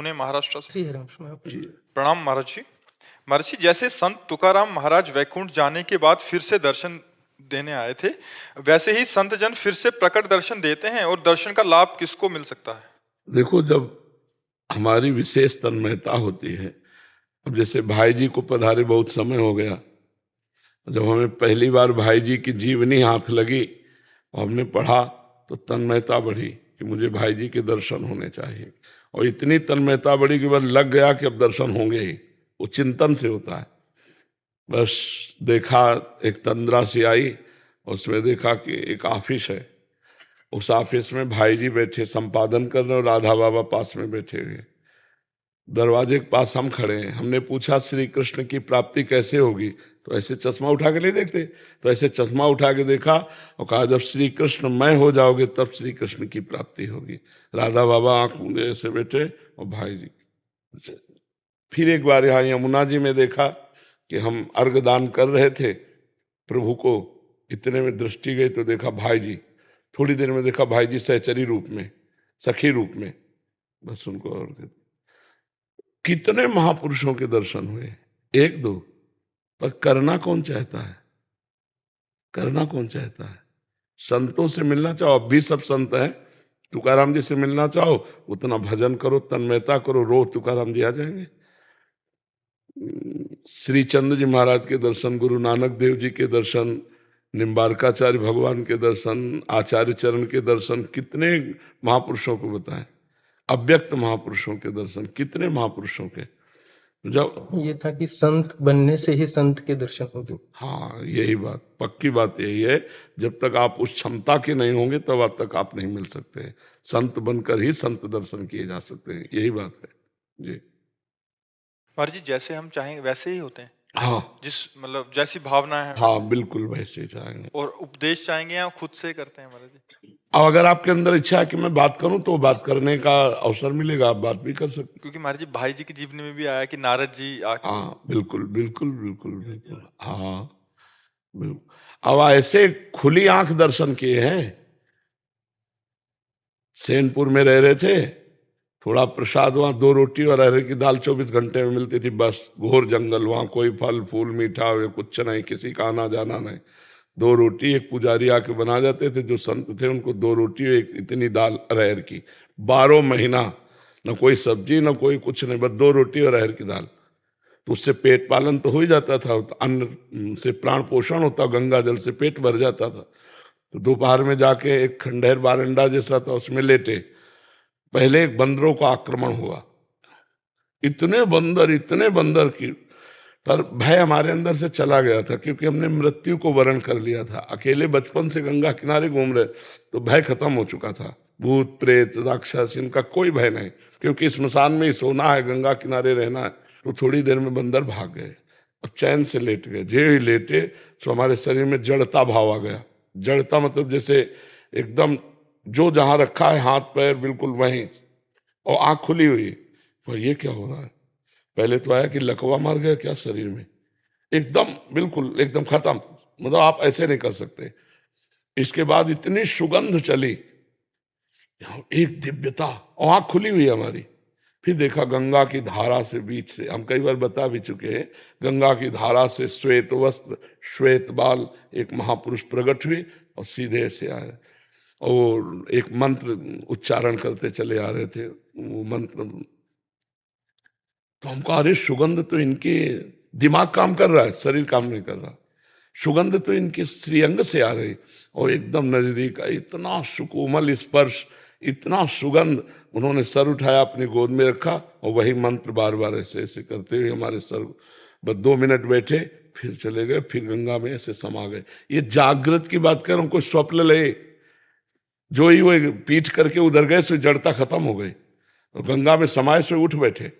पुणे महाराष्ट्र से। श्री हरिवंश महापुरुष। प्रणाम महाराज जी। महाराज जी, जैसे संत तुकाराम महाराज वैकुंठ जाने के बाद फिर से दर्शन देने आए थे, वैसे ही संत जन फिर से प्रकट दर्शन देते हैं, और दर्शन का लाभ किसको मिल सकता है? देखो, जब हमारी विशेष तन्मयता होती है, अब जैसे भाई जी को पधारे बहुत समय हो गया, जब हमें पहली बार भाई जी की जीवनी हाथ लगी और हमने पढ़ा तो तन्मयता बढ़ी कि मुझे भाई जी के दर्शन होने चाहिए, और इतनी तन्मयता बढ़ी कि बस लग गया कि अब दर्शन होंगे ही। वो चिंतन से होता है। बस देखा, एक तंद्रा सी आई, उसमें देखा कि एक ऑफिस है, उस ऑफिस में भाई जी बैठे संपादन कर रहे और राधा बाबा पास में बैठे हुए। दरवाजे के पास हम खड़े हैं। हमने पूछा श्री कृष्ण की प्राप्ति कैसे होगी, तो ऐसे चश्मा उठा के नहीं देखते, तो ऐसे चश्मा उठा के देखा और कहा जब श्री कृष्ण मैं हो जाओगे तब श्री कृष्ण की प्राप्ति होगी। राधा बाबा आंख मूंदे ऐसे बैठे और भाई जी। फिर एक बार यहाँ यमुना जी में देखा कि हम अर्घदान कर रहे थे प्रभु को, इतने में दृष्टि गई तो देखा भाई जी, थोड़ी देर में देखा भाई जी सहचरी रूप में, सखी रूप में, बस उनको अर्घ। कितने महापुरुषों के दर्शन हुए, एक दो, पर करना कौन चाहता है? करना कौन चाहता है? संतों से मिलना चाहो, अब भी सब संत हैं, तुकाराम जी से मिलना चाहो उतना भजन करो, तन्मयता करो, रोज तुकाराम जी आ जाएंगे। श्री चंद्र जी महाराज के दर्शन, गुरु नानक देव जी के दर्शन, निम्बारकाचार्य भगवान के दर्शन, आचार्य चरण के दर्शन, कितने महापुरुषों को बताएं। अव्यक्त महापुरुषों के दर्शन, कितने महापुरुषों के। जब ये था कि संत बनने से ही संत के दर्शन होंगे। हाँ, यही बात, पक्की बात यही है। जब तक आप उस क्षमता के नहीं होंगे तब अब तक आप नहीं मिल सकते। संत बनकर ही संत दर्शन किए जा सकते हैं, यही बात है जी। महाराज जी, जैसे हम चाहेंगे वैसे ही होते हैं? हाँ, जिस मतलब जैसी भावना है। हाँ, बिल्कुल वैसे ही चाहेंगे। और उपदेश चाहेंगे या खुद से करते हैं महाराज जी? अब अगर आपके अंदर इच्छा है कि मैं बात करूं तो बात करने का अवसर मिलेगा, आप बात भी कर सकते। क्योंकि महाराज जी भाई जी की जीवनी में भी आया कि नारद जी हाँ, बिल्कुल बिल्कुल बिल्कुल बिल्कुल, हाँ बिल्कुल। अब ऐसे खुली आंख दर्शन किए हैं। सेनपुर में रह रहे थे, थोड़ा प्रसाद, वहाँ 2 रोटी और अरहर की दाल 24 घंटे में मिलती थी, बस घोर जंगल, वहाँ कोई फल फूल मीठा कुछ नहीं, किसी का आना जाना नहीं। 2 रोटी, एक पुजारी आके बना जाते थे, जो संत थे उनको 2 रोटी एक इतनी दाल अरहर की, 12 महीना, न कोई सब्जी न कोई कुछ नहीं, बस 2 रोटी और अरहर की दाल। तो उससे पेट पालन तो हो ही जाता था, तो अन्न से प्राण पोषण होता, गंगा जल से पेट भर जाता था। तो दोपहर में जाके एक खंडहर बारंडा जैसा था, उसमें लेटे। पहले एक बंदरों का आक्रमण हुआ, इतने बंदर की, पर भय हमारे अंदर से चला गया था, क्योंकि हमने मृत्यु को वरण कर लिया था। अकेले बचपन से गंगा किनारे घूम रहे, तो भय खत्म हो चुका था। भूत प्रेत राक्षस इनका कोई भय नहीं, क्योंकि स्मशान में ही सोना है, गंगा किनारे रहना है। तो थोड़ी देर में बंदर भाग गए और चैन से लेट गए। जे ही लेटे तो हमारे शरीर में जड़ता भाव आ गया। जड़ता मतलब जैसे एकदम जो जहां रखा है हाथ पैर बिल्कुल वहीं, और आंख खुली हुई। तो ये क्या हो रहा है? पहले तो आया कि लकवा मार गया क्या शरीर में, एकदम बिल्कुल एकदम खत्म, मतलब आप ऐसे नहीं कर सकते। इसके बाद इतनी सुगंध चली, एक दिव्यता, और आंख खुली हुई हमारी। फिर देखा गंगा की धारा से, बीच से, हम कई बार बता भी चुके हैं, गंगा की धारा से श्वेत वस्त्र श्वेत बाल एक महापुरुष प्रकट हुए और सीधे ऐसे आए, और एक मंत्र उच्चारण करते चले आ रहे थे। वो मंत्र, तो हमको अरे सुगंध तो इनके दिमाग काम कर रहा है, शरीर काम नहीं कर रहा। सुगंध तो इनके श्रीअंग से आ रही, और एकदम नजदीक, इतना सुकोमल स्पर्श, इतना सुगंध। उन्होंने सर उठाया, अपनी गोद में रखा, और वही मंत्र बार बार ऐसे ऐसे करते हुए हमारे सर, बस 2 मिनट बैठे, फिर चले गए, फिर गंगा में ऐसे समा गए। ये जागृत की बात कर रहा हूं, कोई स्वप्न ले, जो ही वो पीठ करके उधर गए सो जड़ता खत्म हो गई, और गंगा में समाये से उठ बैठे।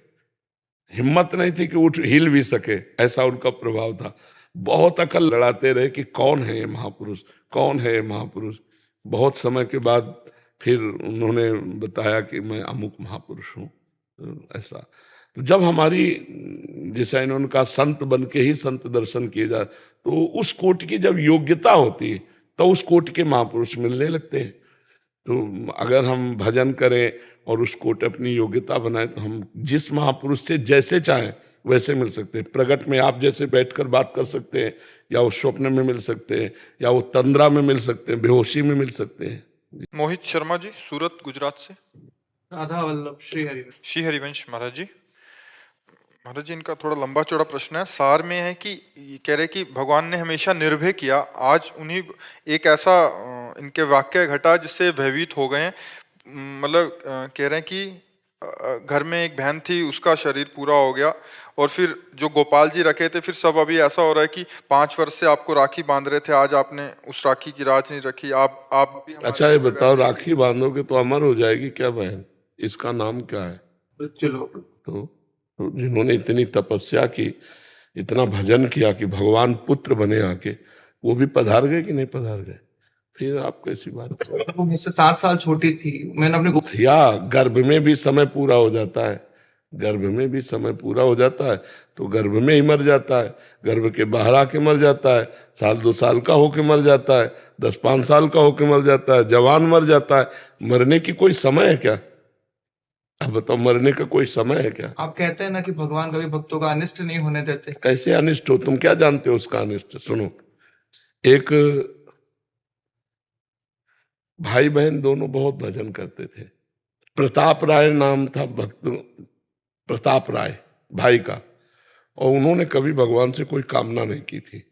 हिम्मत नहीं थी कि उठ हिल भी सके, ऐसा उनका प्रभाव था। बहुत अकल लड़ाते रहे कि कौन है ये महापुरुष, कौन है ये महापुरुष। बहुत समय के बाद फिर उन्होंने बताया कि मैं अमुक महापुरुष हूँ, ऐसा। तो जब हमारी, जैसा इन्होंने कहा, संत बन के ही संत दर्शन किए जाए, तो उस कोटि की जब योग्यता होती है तो उस कोटि के महापुरुष मिलने लगते हैं। तो अगर हम भजन करें और उसको अपनी योग्यता बनाए तो हम जिस महापुरुष से जैसे चाहें वैसे मिल सकते हैं। प्रगट में आप जैसे बैठकर बात कर सकते हैं, या वो स्वप्न में मिल सकते हैं, या वो तंद्रा में मिल सकते हैं, बेहोशी में मिल सकते हैं। मोहित शर्मा जी, सूरत, गुजरात से। राधा वल्लभ श्री हरिवंश। श्री हरिवंश महाराज जी। महाराज जी, इनका थोड़ा लंबा चौड़ा प्रश्न है, सार में है कि ये कह रहे कि भगवान ने हमेशा निर्भय किया, आज उन्हीं एक ऐसा इनके वाक्य घटा जिससे भयभीत हो गए हैं। मतलब कह रहे हैं कि घर में एक बहन थी, उसका शरीर पूरा हो गया, और फिर जो गोपाल जी रखे थे, फिर सब अभी ऐसा हो रहा है कि 5 वर्ष से आपको राखी बांध रहे थे, आज आपने उस राखी की राज नहीं रखी। आप भी अच्छा ये बताओ, राखी बांधोगे तो अमर हो जाएगी क्या बहन? इसका नाम क्या है? चलो, तो जिन्होंने इतनी तपस्या की, इतना भजन किया कि भगवान पुत्र बने आके, वो भी पधार गए कि नहीं पधार गए? फिर आप कैसी बात कर रहे वो मुझसे 7 साल छोटी थी, मैंने अपने हो? भैया गर्भ में भी समय पूरा हो जाता है, गर्भ में भी समय पूरा हो जाता है तो गर्भ में ही मर जाता है, गर्भ के बाहर आके मर जाता है, 1-2 साल का होके मर जाता है, 10-5 साल का होके मर जाता है, जवान मर जाता है। मरने की कोई समय है क्या? अब बताओ, मरने का कोई समय है क्या? आप कहते हैं ना कि भगवान कभी भक्तों का अनिष्ट नहीं होने देते। कैसे अनिष्ट हो? तुम क्या जानते हो उसका अनिष्ट? सुनो, एक भाई बहन दोनों बहुत भजन करते थे। प्रताप राय नाम था भक्त, प्रताप राय भाई का, और उन्होंने कभी भगवान से कोई कामना नहीं की थी।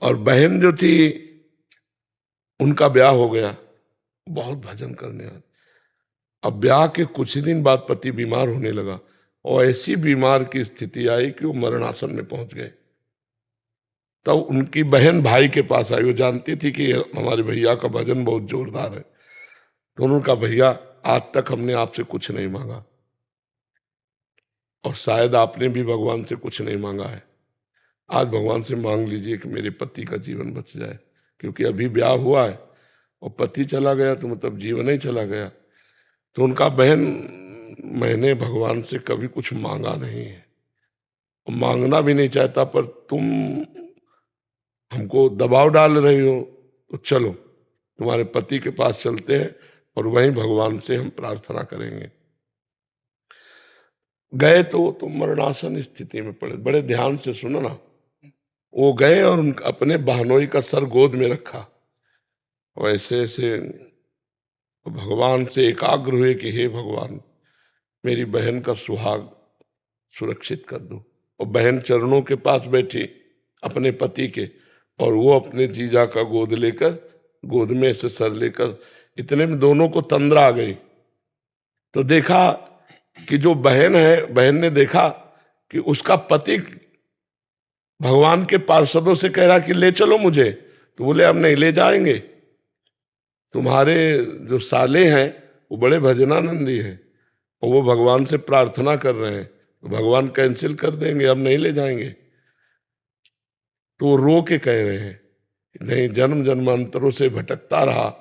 और बहन जो थी उनका ब्याह हो गया, बहुत भजन करने वाली। अब ब्याह के कुछ दिन बाद पति बीमार होने लगा, और ऐसी बीमार की स्थिति आई कि वो मरणासन में पहुंच गए। तब उनकी बहन भाई के पास आई, वो जानती थी कि हमारे भैया का भजन बहुत जोरदार है। तो उन्होंने कहा, भैया आज तक हमने आपसे कुछ नहीं मांगा, और शायद आपने भी भगवान से कुछ नहीं मांगा है, आज भगवान से मांग लीजिए कि मेरे पति का जीवन बच जाए, क्योंकि अभी ब्याह हुआ है और पति चला गया तो मतलब जीवन ही चला गया। तो उनका, बहन मैंने भगवान से कभी कुछ मांगा नहीं है, मांगना भी नहीं चाहता, पर तुम हमको दबाव डाल रही हो, तो चलो तुम्हारे पति के पास चलते हैं और वहीं भगवान से हम प्रार्थना करेंगे। गए तो तुम मरणासन स्थिति में पड़े। बड़े ध्यान से सुनो ना, वो गए और अपने बहनोई का सर गोद में रखा, वैसे ऐसे भगवान से एकाग्र हुए कि हे भगवान, मेरी बहन का सुहाग सुरक्षित कर दो। और बहन चरणों के पास बैठी अपने पति के, और वो अपने जीजा का गोद लेकर, गोद में से सर लेकर, इतने में दोनों को तंद्रा आ गई। तो देखा कि जो बहन है, बहन ने देखा कि उसका पति भगवान के पार्षदों से कह रहा कि ले चलो मुझे। तो बोले हम नहीं ले जाएंगे, तुम्हारे जो साले हैं वो बड़े भजनानंदी हैं और वो भगवान से प्रार्थना कर रहे हैं, तो भगवान कैंसिल कर देंगे, हम नहीं ले जाएंगे। तो वो रो के कह रहे हैं, नहीं, जन्म जन्मांतरों से भटकता रहा,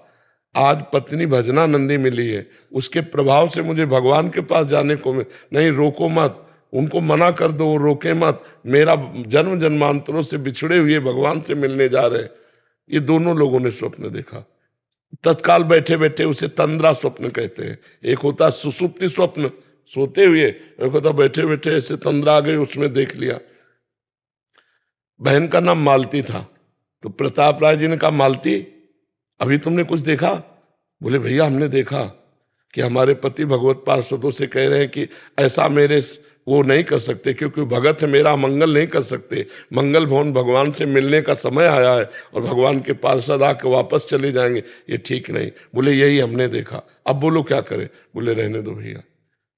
आज पत्नी भजनानंदी मिली है, उसके प्रभाव से मुझे भगवान के पास जाने को नहीं, रोको मत, उनको मना कर दो, वो रोके मत, मेरा जन्म जन्मांतरों से बिछड़े हुए भगवान से मिलने जा रहे हैं। ये दोनों लोगों ने स्वप्न देखा। तत्काल बैठे बैठे उसे तंद्रा स्वप्न कहते हैं। एक होता सुसुप्ति स्वप्न, सोते हुए, एक होता बैठे बैठे ऐसे तंद्रा आ गई, उसमें देख लिया। बहन का नाम मालती था। तो प्रताप राय जी ने कहा, मालती अभी तुमने कुछ देखा? बोले भैया हमने देखा कि हमारे पति भगवत पार्षदों से कह रहे हैं कि ऐसा मेरे वो नहीं कर सकते, क्योंकि भगत है मेरा, मंगल नहीं कर सकते, मंगल भवन भगवान से मिलने का समय आया है और भगवान के पार्षद आके वापस चले जाएंगे, ये ठीक नहीं। बोले यही हमने देखा, अब बोलो क्या करें? बोले रहने दो भैया,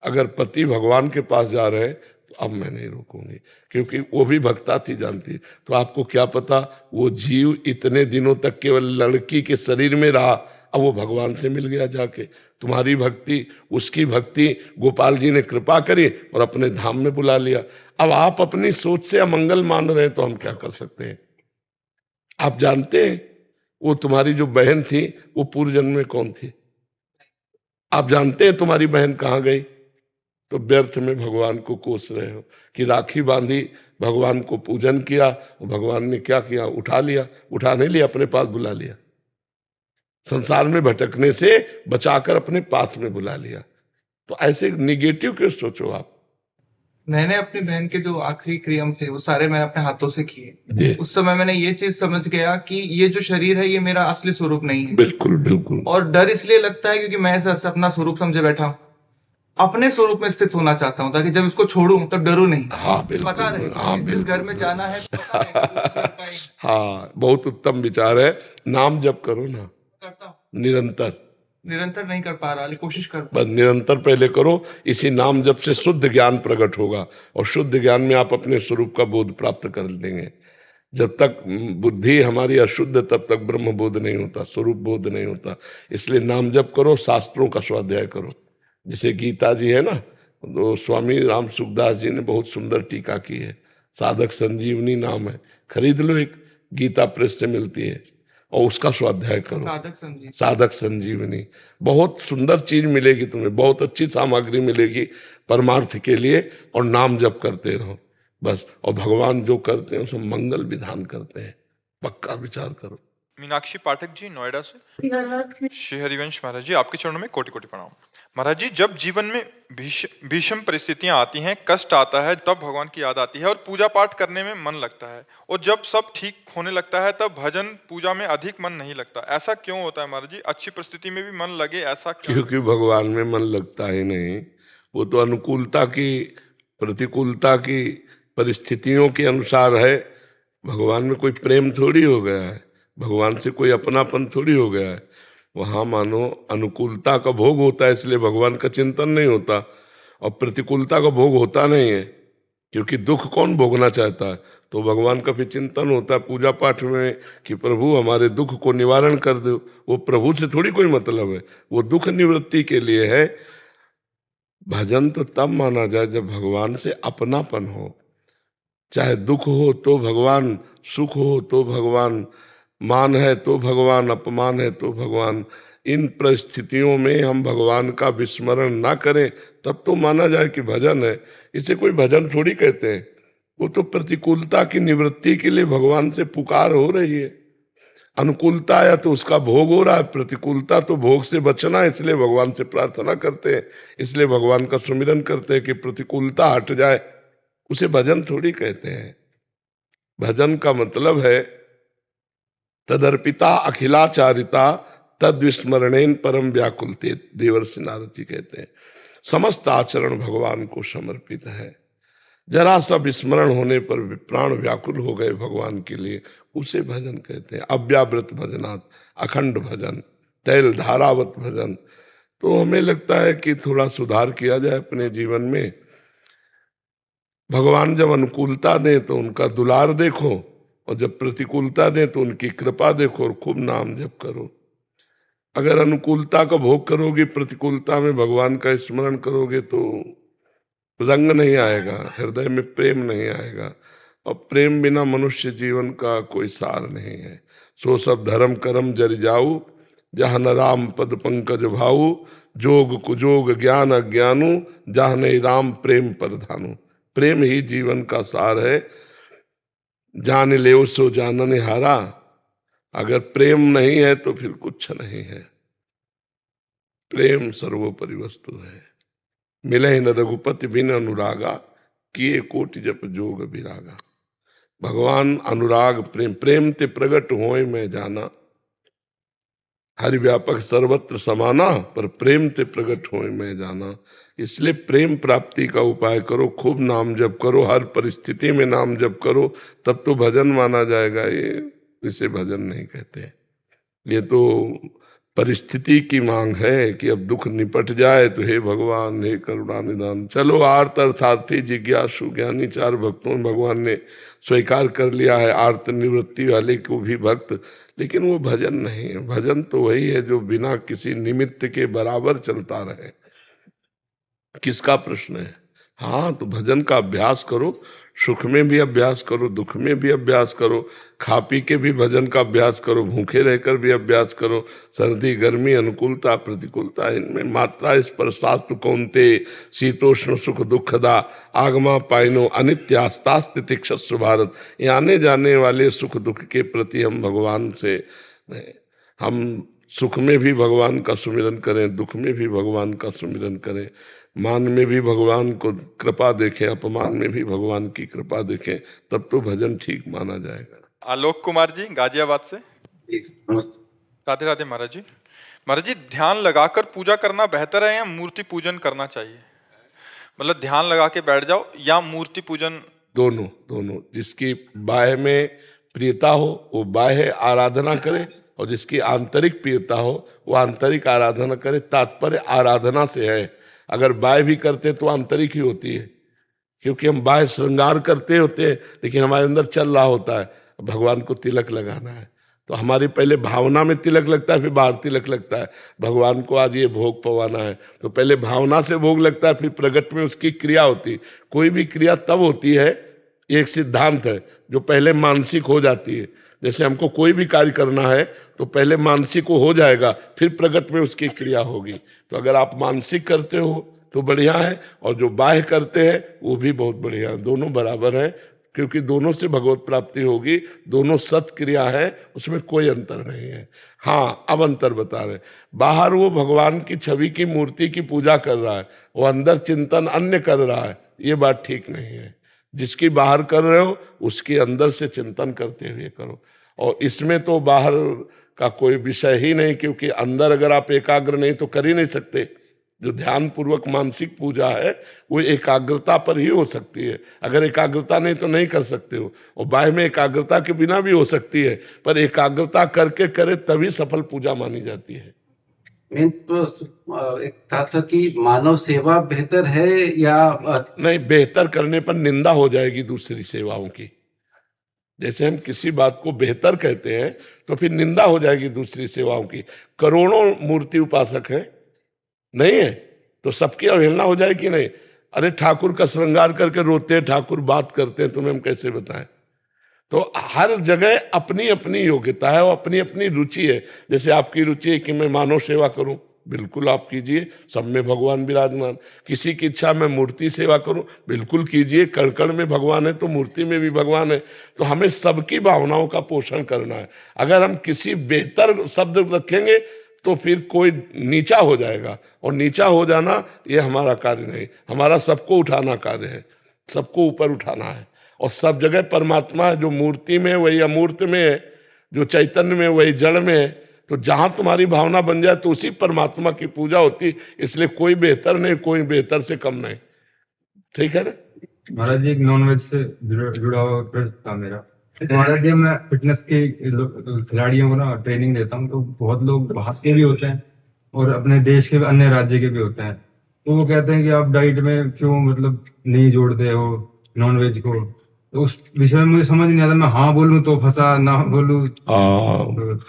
अगर पति भगवान के पास जा रहे हैं तो अब मैं नहीं रोकूंगी, क्योंकि वो भी भक्ता थी, जानती। तो आपको क्या पता, वो जीव इतने दिनों तक केवल लड़की के शरीर में रहा, अब वो भगवान से मिल गया जाके। तुम्हारी भक्ति, उसकी भक्ति, गोपाल जी ने कृपा करी और अपने धाम में बुला लिया। अब आप अपनी सोच से अमंगल मान रहे हैं तो हम क्या कर सकते हैं? आप जानते हैं वो तुम्हारी जो बहन थी वो पूर्व जन्म में कौन थी? आप जानते हैं तुम्हारी बहन कहाँ गई? तो व्यर्थ में भगवान को कोस रहे हो कि राखी बांधी, भगवान को पूजन किया, भगवान ने क्या किया? उठा लिया, उठा नहीं लिया, अपने पास बुला लिया। संसार में भटकने से बचाकर अपने पास में बुला लिया। तो ऐसे निगेटिव क्यों सोचो आप? मैंने अपनी बहन के जो आखिरी क्रियाम थे वो सारे मैंने अपने हाथों से जी। किए। उस समय मैंने ये चीज समझ गया कि ये जो शरीर है ये मेरा असली स्वरूप नहीं है। बिल्कुल बिल्कुल। और डर इसलिए लगता है क्योंकि मैं ऐसा अपना स्वरूप समझे बैठा हूँ, अपने स्वरूप में स्थित होना चाहता हूँ ताकि जब इसको छोड़ूं तब डरू नहीं। हाँ बिल्कुल। पता रहे हाँ कि जिस घर में जाना है पता रहे कि वो ईश्वर का ही हाँ, बहुत उत्तम विचार है। नाम जप करो ना करता हूँ। निरंतर, निरंतर नहीं कर पा रहा लेकिन कोशिश कर। बस निरंतर पहले करो। इसी नाम जप से शुद्ध ज्ञान प्रकट होगा और शुद्ध ज्ञान में आप अपने स्वरूप का बोध प्राप्त कर लेंगे। जब तक बुद्धि हमारी अशुद्ध तब तक ब्रह्म बोध नहीं होता, स्वरूप बोध नहीं होता। इसलिए नाम जप करो, शास्त्रों का स्वाध्याय करो। जैसे गीता जी है ना, तो स्वामी राम सुखदास जी ने बहुत सुंदर टीका की है। साधक संजीवनी नाम है, खरीद लो, एक गीता प्रेस से मिलती है, और उसका स्वाध्याय करो। साधक संजीवनी बहुत सुंदर चीज मिलेगी तुम्हें, बहुत अच्छी सामग्री मिलेगी परमार्थ के लिए। और नाम जप करते रहो बस। और भगवान जो करते हैं उसमें मंगल विधान करते हैं, पक्का विचार करो। मीनाक्षी पाठक जी नोएडा से। श्री हरिवंश महाराज जी, आपके चरणों में कोटि कोटि प्रणाम। महाराज जी, जब जीवन में भीषण परिस्थितियां आती हैं, कष्ट आता है, तब भगवान की याद आती है और पूजा पाठ करने में मन लगता है, और जब सब ठीक होने लगता है तब भजन पूजा में अधिक मन नहीं लगता। ऐसा क्यों होता है महाराज जी? अच्छी परिस्थिति में भी मन लगे, ऐसा क्यों? क्योंकि भगवान में मन लगता ही नहीं। वो तो अनुकूलता की, प्रतिकूलता की, परिस्थितियों के अनुसार है। भगवान में कोई प्रेम थोड़ी हो गया है, भगवान से कोई अपनापन थोड़ी हो गया है। वहाँ मानो अनुकूलता का भोग होता है, इसलिए भगवान का चिंतन नहीं होता, और प्रतिकूलता का भोग होता नहीं है, क्योंकि दुख कौन भोगना चाहता है। तो भगवान का भी चिंतन होता है पूजा पाठ में कि प्रभु हमारे दुख को निवारण कर दो। वो प्रभु से थोड़ी कोई मतलब है, वो दुख निवृत्ति के लिए है। भजन तो तब माना जाए जब भगवान से अपनापन हो। चाहे दुख हो तो भगवान, सुख हो तो भगवान, मान है तो भगवान, अपमान है तो भगवान। इन परिस्थितियों में हम भगवान का विस्मरण ना करें तब तो माना जाए कि भजन है। इसे कोई भजन थोड़ी कहते हैं, वो तो प्रतिकूलता की निवृत्ति के लिए भगवान से पुकार हो रही है। अनुकूलता आया तो उसका भोग हो रहा है, प्रतिकूलता तो भोग से बचना है, इसलिए भगवान से प्रार्थना करते हैं, इसलिए भगवान का सुमिरन करते हैं कि प्रतिकूलता हट जाए। उसे भजन थोड़ी कहते हैं। भजन का मतलब है तदर्पिता अखिलाचारिता तद विस्मरणेन परम व्याकुलते। देवर्षि नारद जी कहते हैं समस्त आचरण भगवान को समर्पित है। जरा सा विस्मरण होने पर प्राण व्याकुल हो गए भगवान के लिए, उसे भजन कहते हैं। अव्यावृत भजनात्, अखंड भजन, तैल धारावत भजन। तो हमें लगता है कि थोड़ा सुधार किया जाए अपने जीवन में। भगवान जब अनुकूलता दें तो उनका दुलार देखो, और जब प्रतिकूलता दें तो उनकी कृपा देखो, और खूब नाम जप करो। अगर अनुकूलता का भोग करोगे, प्रतिकूलता में भगवान का स्मरण करोगे, तो रंग नहीं आएगा, हृदय में प्रेम नहीं आएगा, और प्रेम बिना मनुष्य जीवन का कोई सार नहीं है। सो सब धर्म कर्म जर जाऊ, जहाँ न राम पद पंकज भाऊ, जोग कुजोग ज्ञान अज्ञानु, जहाँ नहीं राम प्रेम परधानु। प्रेम ही जीवन का सार है। जान ले सो जानन हारा। अगर प्रेम नहीं है तो फिर कुछ नहीं है। प्रेम सर्वोपरि वस्तु है। मिले न रघुपति बिन अनुरागा, किए कोटि जप जोग विरागा। भगवान अनुराग प्रेम, प्रेम ते प्रगट होए मैं जाना। हरि व्यापक सर्वत्र समाना, पर प्रेम ते प्रगट होए मैं जाना। इसलिए प्रेम प्राप्ति का उपाय करो, खूब नाम जप करो, हर परिस्थिति में नाम जप करो, तब तो भजन माना जाएगा। ये इसे भजन नहीं कहते। ये तो परिस्थिति की मांग है कि अब दुख निपट जाए तो हे भगवान, हे करुणा निदान। चलो आर्त अर्थार्थी जिज्ञासु ज्ञानी चार भक्तों में भगवान ने स्वीकार कर लिया है आर्त निवृत्ति वाले को भी भक्त, लेकिन वो भजन नहीं है। भजन तो वही है जो बिना किसी निमित्त के बराबर चलता रहे। किसका प्रश्न है? हाँ, तो भजन का अभ्यास करो, सुख में भी अभ्यास करो, दुख में भी अभ्यास करो, खा पी के भी भजन का अभ्यास करो, भूखे रहकर भी अभ्यास करो। सर्दी गर्मी अनुकूलता प्रतिकूलता, इनमें मात्रा स्पर्शास्तु कौन्ते, शीतोष्ण सुख दुखदा, आगमा पाइनो अनित्यास्तास्ति तिक्षस्व भारत। ये आने जाने वाले सुख दुख के प्रति हम भगवान से हम सुख में भी भगवान का सुमिरन करें, दुख में भी भगवान का सुमिरन करें, मान में भी भगवान को कृपा देखें, अपमान में भी भगवान की कृपा देखें, तब तो भजन ठीक माना जाएगा। आलोक कुमार जी गाजियाबाद से। नमस्ते। राधे राधे महाराज जी। महाराज जी, ध्यान लगाकर पूजा करना बेहतर है या मूर्ति पूजन करना चाहिए? मतलब ध्यान लगा के बैठ जाओ या मूर्ति पूजन? दोनों दोनों। जिसकी बाह्य में प्रियता हो वो बाह्य आराधना करे, और जिसकी आंतरिक प्रियता हो वो आंतरिक आराधना करे। तात्पर्य आराधना से है। अगर बाह्य भी करते तो आंतरिक ही होती है, क्योंकि हम बाह्य श्रृंगार करते होते हैं लेकिन हमारे अंदर चल रहा होता है भगवान को तिलक लगाना है। तो हमारी पहले भावना में तिलक लगता है, फिर बाहर तिलक लगता है। भगवान को आज ये भोग पवाना है तो पहले भावना से भोग लगता है, फिर प्रगट में उसकी क्रिया होती है। कोई भी क्रिया तब होती है, एक सिद्धांत है, जो पहले मानसिक हो जाती है। जैसे हमको कोई भी कार्य करना है तो पहले मानसिक हो जाएगा, फिर प्रगट में उसकी क्रिया होगी। तो अगर आप मानसिक करते हो तो बढ़िया है, और जो बाह्य करते हैं वो भी बहुत बढ़िया है। दोनों बराबर है, क्योंकि दोनों से भगवत प्राप्ति होगी। दोनों सत्क्रिया है, उसमें कोई अंतर नहीं है। हाँ, अब अंतर बता रहे। बाहर वो भगवान की छवि की मूर्ति की पूजा कर रहा है, वो अंदर चिंतन अन्य कर रहा है, ये बात ठीक नहीं है। जिसकी बाहर कर रहे हो उसके अंदर से चिंतन करते हुए करो। और इसमें तो बाहर का कोई विषय ही नहीं, क्योंकि अंदर अगर आप एकाग्र नहीं तो कर ही नहीं सकते। जो ध्यान पूर्वक मानसिक पूजा है वो एकाग्रता पर ही हो सकती है। अगर एकाग्रता नहीं तो नहीं कर सकते हो। और बाह्य में एकाग्रता के बिना भी हो सकती है, पर एकाग्रता करके करे तभी सफल पूजा मानी जाती है। मेन तो एक था सर कि मानव सेवा बेहतर है या नहीं, बेहतर करने पर निंदा हो जाएगी दूसरी सेवाओं की। जैसे हम किसी बात को बेहतर कहते हैं तो फिर निंदा हो जाएगी दूसरी सेवाओं की। करोड़ों मूर्ति उपासक है, नहीं है, तो सबकी अवहेलना हो जाए कि नहीं? अरे ठाकुर का श्रृंगार करके रोते हैं, ठाकुर बात करते हैं, तुम्हें हम कैसे बताएं? तो हर जगह अपनी अपनी योग्यता है और अपनी अपनी रुचि है। जैसे आपकी रुचि है कि मैं मानव सेवा करूं, बिल्कुल आप कीजिए, सब में भगवान विराजमान। किसी की इच्छा मैं मूर्ति सेवा करूं, बिल्कुल कीजिए, कण कण में भगवान है तो मूर्ति में भी भगवान है। तो हमें सबकी भावनाओं का पोषण करना है। अगर हम किसी बेहतर शब्द रखेंगे तो फिर कोई नीचा हो जाएगा, और नीचा हो जाना ये हमारा कार्य नहीं। हमारा सबको उठाना कार्य है, सबको ऊपर उठाना है। और सब जगह परमात्मा है, जो मूर्ति में वही अमूर्त में है, जो चैतन्य में वही जड़ में है। तो जहां तुम्हारी भावना बन जाए तो उसी परमात्मा की पूजा होती। इसलिए कोई बेहतर नहीं, कोई बेहतर से कम नहीं। ठीक है ना महाराज जी? एक नॉनवेज से जुड़ा हुआ प्रश्न था मेरा। महाराज जी, मैं फिटनेस के खिलाड़ियों को ना ट्रेनिंग देता हूँ, तो बहुत लोग बाहर के भी होते हैं और अपने देश के अन्य राज्य के भी होते हैं। तो वो कहते हैं कि आप डाइट में क्यों मतलब नहीं जोड़ते हो नॉनवेज को। तो उस विषय में मुझे समझ नहीं आता, मैं हाँ बोलूं तो फंसा, ना बोलूं तो...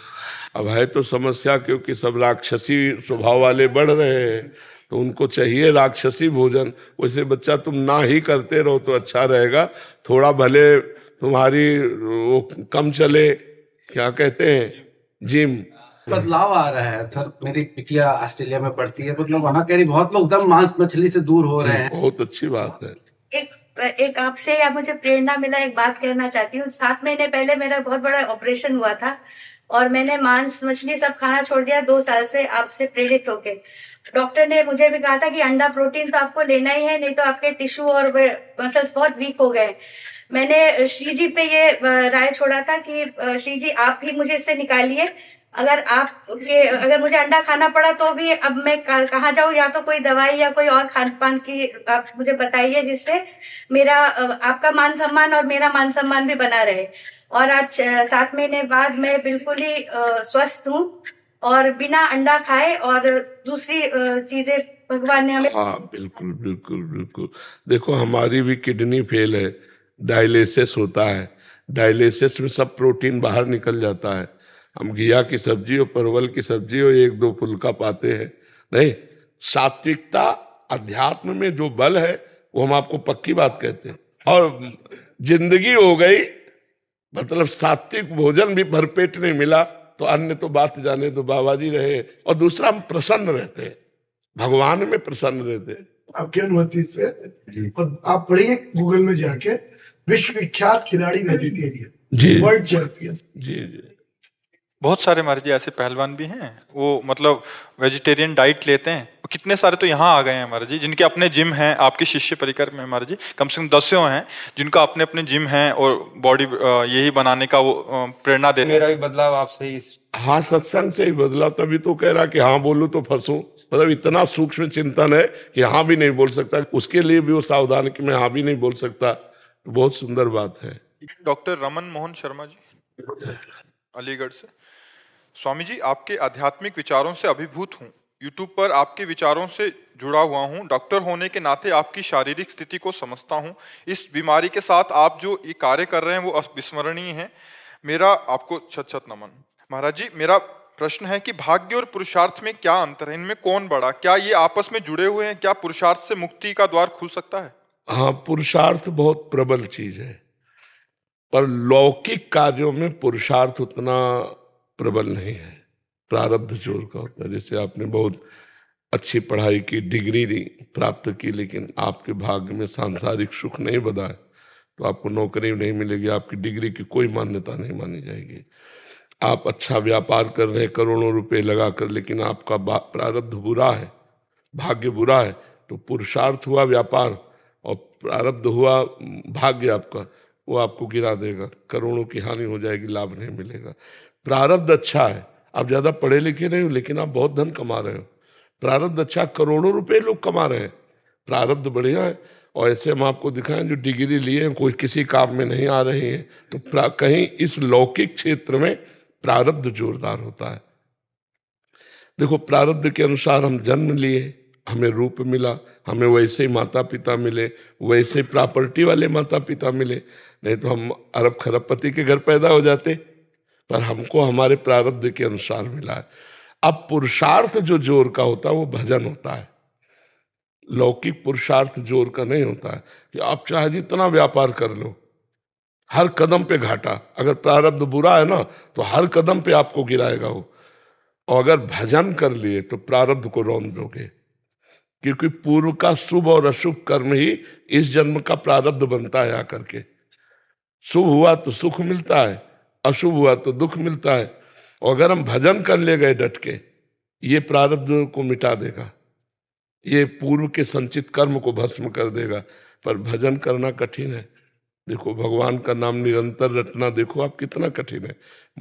अब है तो समस्या, क्योंकि सब राक्षसी स्वभाव वाले बढ़ रहे हैं, तो उनको चाहिए राक्षसी भोजन। वैसे बच्चा तुम ना ही करते रहो तो अच्छा रहेगा। थोड़ा भले तुम्हारी वो कम चले, क्या कहते हैं, जिम। बदलाव आ रहा है सर। मेरी बिटिया ऑस्ट्रेलिया में पढ़ती है, मतलब वहाँ कह रही बहुत लोग दम मांस मछली से दूर हो रहे हैं। बहुत अच्छी बात है। एक आपसे या मुझे प्रेरणा मिला, एक बात कहना चाहती हूँ। 7 महीने पहले मेरा बहुत बड़ा ऑपरेशन हुआ था और मैंने मांस मछली सब खाना छोड़ दिया 2 साल से, आपसे प्रेरित होके। डॉक्टर ने मुझे भी कहा था कि अंडा प्रोटीन तो आपको लेना ही है, नहीं तो आपके टिश्यू और मसल्स बहुत वीक हो गए। मैंने श्री जी पे ये राय छोड़ा था कि श्री जी आप ही मुझे इससे निकालिए। अगर मुझे अंडा खाना पड़ा तो भी अब मैं कहाँ जाऊँ, या तो कोई दवाई या कोई और खान पान की आप मुझे बताइए, जिससे मेरा आपका मान सम्मान और मेरा मान सम्मान भी बना रहे। और आज 7 महीने बाद मैं बिल्कुल ही स्वस्थ हूँ और बिना अंडा खाए, और दूसरी चीजें भगवान ने हमें। हाँ, बिल्कुल बिल्कुल बिल्कुल। देखो, हमारी भी किडनी फेल है, डायलिसिस होता है। डायलिसिस में सब प्रोटीन बाहर निकल जाता है। हम घिया की सब्जी और परवल की सब्जी और 1-2 फुल्का पाते हैं। नहीं, सात्विकता अध्यात्म में जो बल है वो हम आपको पक्की बात कहते हैं। और जिंदगी हो गई, मतलब सात्विक भोजन भी भरपेट नहीं मिला तो अन्य तो बात जाने दो, बाबा जी रहे। और दूसरा, हम प्रसन्न रहते हैं, भगवान में प्रसन्न रहते हैं। आपकी अनुमति से, और आप पढ़िए गूगल में जाके, विश्व विख्यात खिलाड़ी वेजिटेरियन, जी, वर्ल्ड चैंपियन। जी जी। बहुत सारे महाराज जी ऐसे पहलवान भी हैं, वो मतलब वेजिटेरियन डाइट लेते हैं। कितने सारे तो यहाँ आ गए हैं महाराज जी, जिनके अपने जिम हैं, आपके शिष्य परिकर में महाराज जी कम से कम 10 हैं जिनका अपने अपने जिम हैं और बॉडी यही बनाने का वो प्रेरणा दे। मेरा भी बदलाव आपसे ही हाँ, सत्संग से ही बदला, तभी तो कह रहा कि हाँ बोलूं तो फंसूं। मतलब इतना सूक्ष्म चिंतन है कि हाँ भी नहीं बोल सकता, उसके लिए भी वो सावधान कि मैं हाँ भी नहीं बोल सकता। बहुत सुंदर बात है। डॉक्टर रमन मोहन शर्मा जी, अलीगढ़ से। स्वामी जी, आपके आध्यात्मिक विचारों से अभिभूत हूँ। यूट्यूब पर आपके विचारों से जुड़ा हुआ हूँ। डॉक्टर होने के नाते आपकी शारीरिक स्थिति को समझता हूँ। इस बीमारी के साथ आप जो ये कार्य कर रहे हैं वो अविस्मरणीय है। मेरा आपको छत छत नमन। महाराज जी, मेरा प्रश्न है कि भाग्य और पुरुषार्थ में क्या अंतर है? इनमें कौन बड़ा? क्या ये आपस में जुड़े हुए हैं? क्या पुरुषार्थ से मुक्ति का द्वार खुल सकता है? हाँ, पुरुषार्थ बहुत प्रबल चीज है, पर लौकिक कार्यों में पुरुषार्थ उतना प्रबल नहीं है। प्रारब्ध जोर का होता है। जैसे आपने बहुत अच्छी पढ़ाई की, डिग्री प्राप्त की, लेकिन आपके भाग्य में सांसारिक सुख नहीं बधा है तो आपको नौकरी नहीं मिलेगी, आपकी डिग्री की कोई मान्यता नहीं मानी जाएगी। आप अच्छा व्यापार कर रहे हैं करोड़ों रुपए लगाकर, लेकिन आपका प्रारब्ध बुरा है, भाग्य बुरा है, तो पुरुषार्थ हुआ व्यापार और प्रारब्ध हुआ भाग्य आपका, वो आपको गिरा देगा, करोड़ों की हानि हो जाएगी, लाभ नहीं मिलेगा। प्रारब्ध अच्छा है, आप ज्यादा पढ़े लिखे नहीं हो लेकिन आप बहुत धन कमा रहे हो। प्रारब्ध अच्छा, करोड़ों रुपए लोग कमा रहे हैं, प्रारब्ध बढ़िया है। और ऐसे हम आपको दिखाएं जो डिग्री लिए हैं कोई किसी काम में नहीं आ रहे हैं, तो कहीं इस लौकिक क्षेत्र में प्रारब्ध जोरदार होता है। देखो, प्रारब्ध के अनुसार हम जन्म लिए, हमें रूप मिला, हमें वैसे ही माता पिता मिले, वैसे प्रॉपर्टी वाले माता पिता मिले, नहीं तो हम अरब खरबपति के घर पैदा हो जाते, पर हमको हमारे प्रारब्ध के अनुसार मिला है। अब पुरुषार्थ जो जोर का होता है वो भजन होता है, लौकिक पुरुषार्थ जोर का नहीं होता है कि आप चाहे जितना व्यापार कर लो, हर कदम पे घाटा। अगर प्रारब्ध बुरा है ना तो हर कदम पे आपको गिराएगा वो। और अगर भजन कर लिए तो प्रारब्ध को रौंद दोगे, क्योंकि पूर्व का शुभ और अशुभ कर्म ही इस जन्म का प्रारब्ध बनता है आकर के। शुभ हुआ तो सुख मिलता है, अशुभ हुआ तो दुख मिलता है। और अगर हम भजन कर ले गए डट के, ये प्रारब्ध को मिटा देगा, ये पूर्व के संचित कर्म को भस्म कर देगा। पर भजन करना कठिन है। देखो, भगवान का नाम निरंतर रटना देखो आप कितना कठिन है।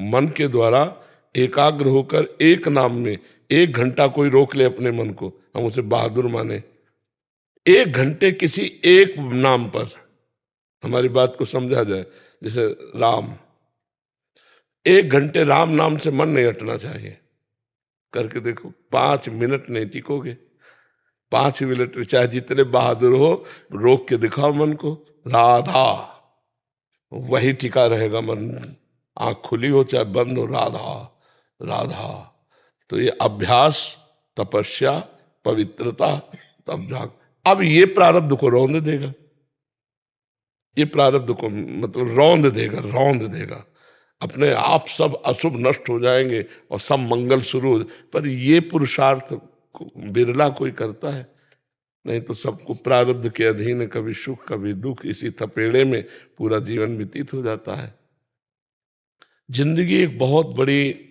मन के द्वारा एकाग्र होकर एक नाम में 1 घंटा कोई रोक ले अपने मन को, हम उसे बहादुर माने। 1 घंटे किसी एक नाम पर, हमारी बात को समझा जाए, जैसे राम, 1 घंटे राम नाम से मन नहीं हटना चाहिए। करके देखो, 5 मिनट नहीं टिकोगे। 5 मिनट चाहे जितने बहादुर हो, रोक के दिखाओ मन को, राधा, वही टिका रहेगा मन। आंख खुली हो चाहे बंद हो, राधा राधा। तो ये अभ्यास, तपस्या, पवित्रता, तब जाग। अब ये प्रारब्ध को रौंद देगा, ये प्रारब्ध को मतलब रौंद देगा। अपने आप सब अशुभ नष्ट हो जाएंगे और सब मंगल शुरू हो। पर ये पुरुषार्थ बिरला कोई करता है, नहीं तो सबको प्रारब्ध के अधीन, कभी सुख कभी दुख, इसी थपेड़े में पूरा जीवन व्यतीत हो जाता है। जिंदगी एक बहुत बड़ी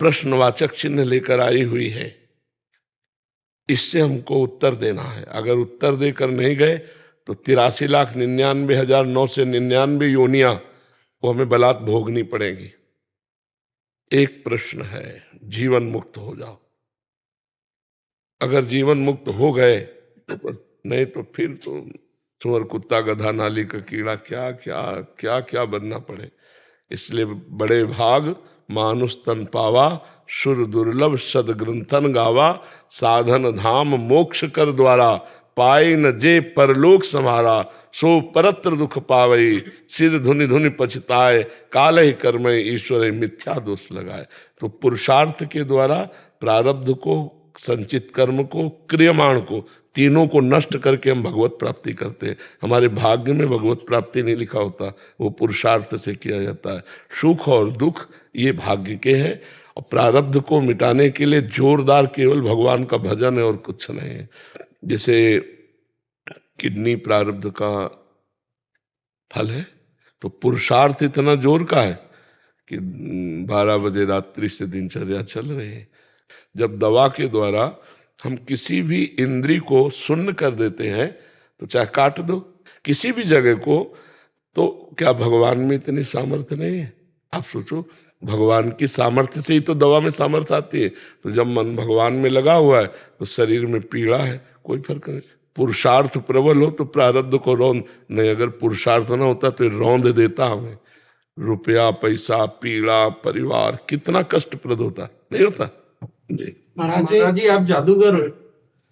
प्रश्नवाचक चिन्ह लेकर आई हुई है, इससे हमको उत्तर देना है। अगर उत्तर देकर नहीं गए तो 83,99,999 योनियां वो हमें बलात् भोगनी पड़ेगी। एक प्रश्न है, जीवन मुक्त हो जाओ। अगर जीवन मुक्त हो गए तो, नहीं तो फिर तो सुअर कुत्ता गधा नाली का कीड़ा, क्या क्या क्या क्या बनना पड़े। इसलिए बड़े भाग मानुष तन पावा, सुर दुर्लभ सदग्रंथन गावा, साधन धाम मोक्ष कर द्वारा, पाई न जे परलोक समारा, सो परत्र दुख पावई, सिर धुनि धुनि पछताए, काल ही कर्म ईश्वर मिथ्या दोष लगाए। तो पुरुषार्थ के द्वारा प्रारब्ध को, संचित कर्म को, क्रियमाण को, तीनों को नष्ट करके हम भगवत प्राप्ति करते हैं। हमारे भाग्य में भगवत प्राप्ति नहीं लिखा होता, वो पुरुषार्थ से किया जाता है। सुख और दुख ये भाग्य के हैं, और प्रारब्ध को मिटाने के लिए जोरदार केवल भगवान का भजन है और कुछ नहीं है। जैसे किडनी प्रारब्ध का फल है, तो पुरुषार्थ इतना जोर का है कि 12 बजे रात्रि से दिनचर्या चल रही है। जब दवा के द्वारा हम किसी भी इंद्री को शून्य कर देते हैं, तो चाहे काट दो किसी भी जगह को, तो क्या भगवान में इतनी सामर्थ्य नहीं है? आप सोचो, भगवान की सामर्थ्य से ही तो दवा में सामर्थ्य आती है। तो जब मन भगवान में लगा हुआ है तो शरीर में पीड़ा है, कोई फर्क नहीं। पुरुषार्थ प्रबल हो तो प्रारब्ध को रौंद नहीं, अगर पुरुषार्थ ना होता तो रौंद देता हमें। रुपया, पैसा, पीड़ा, परिवार, कितना कष्टप्रद होता, नहीं होता जी। महाराज जी आप जादूगर हो,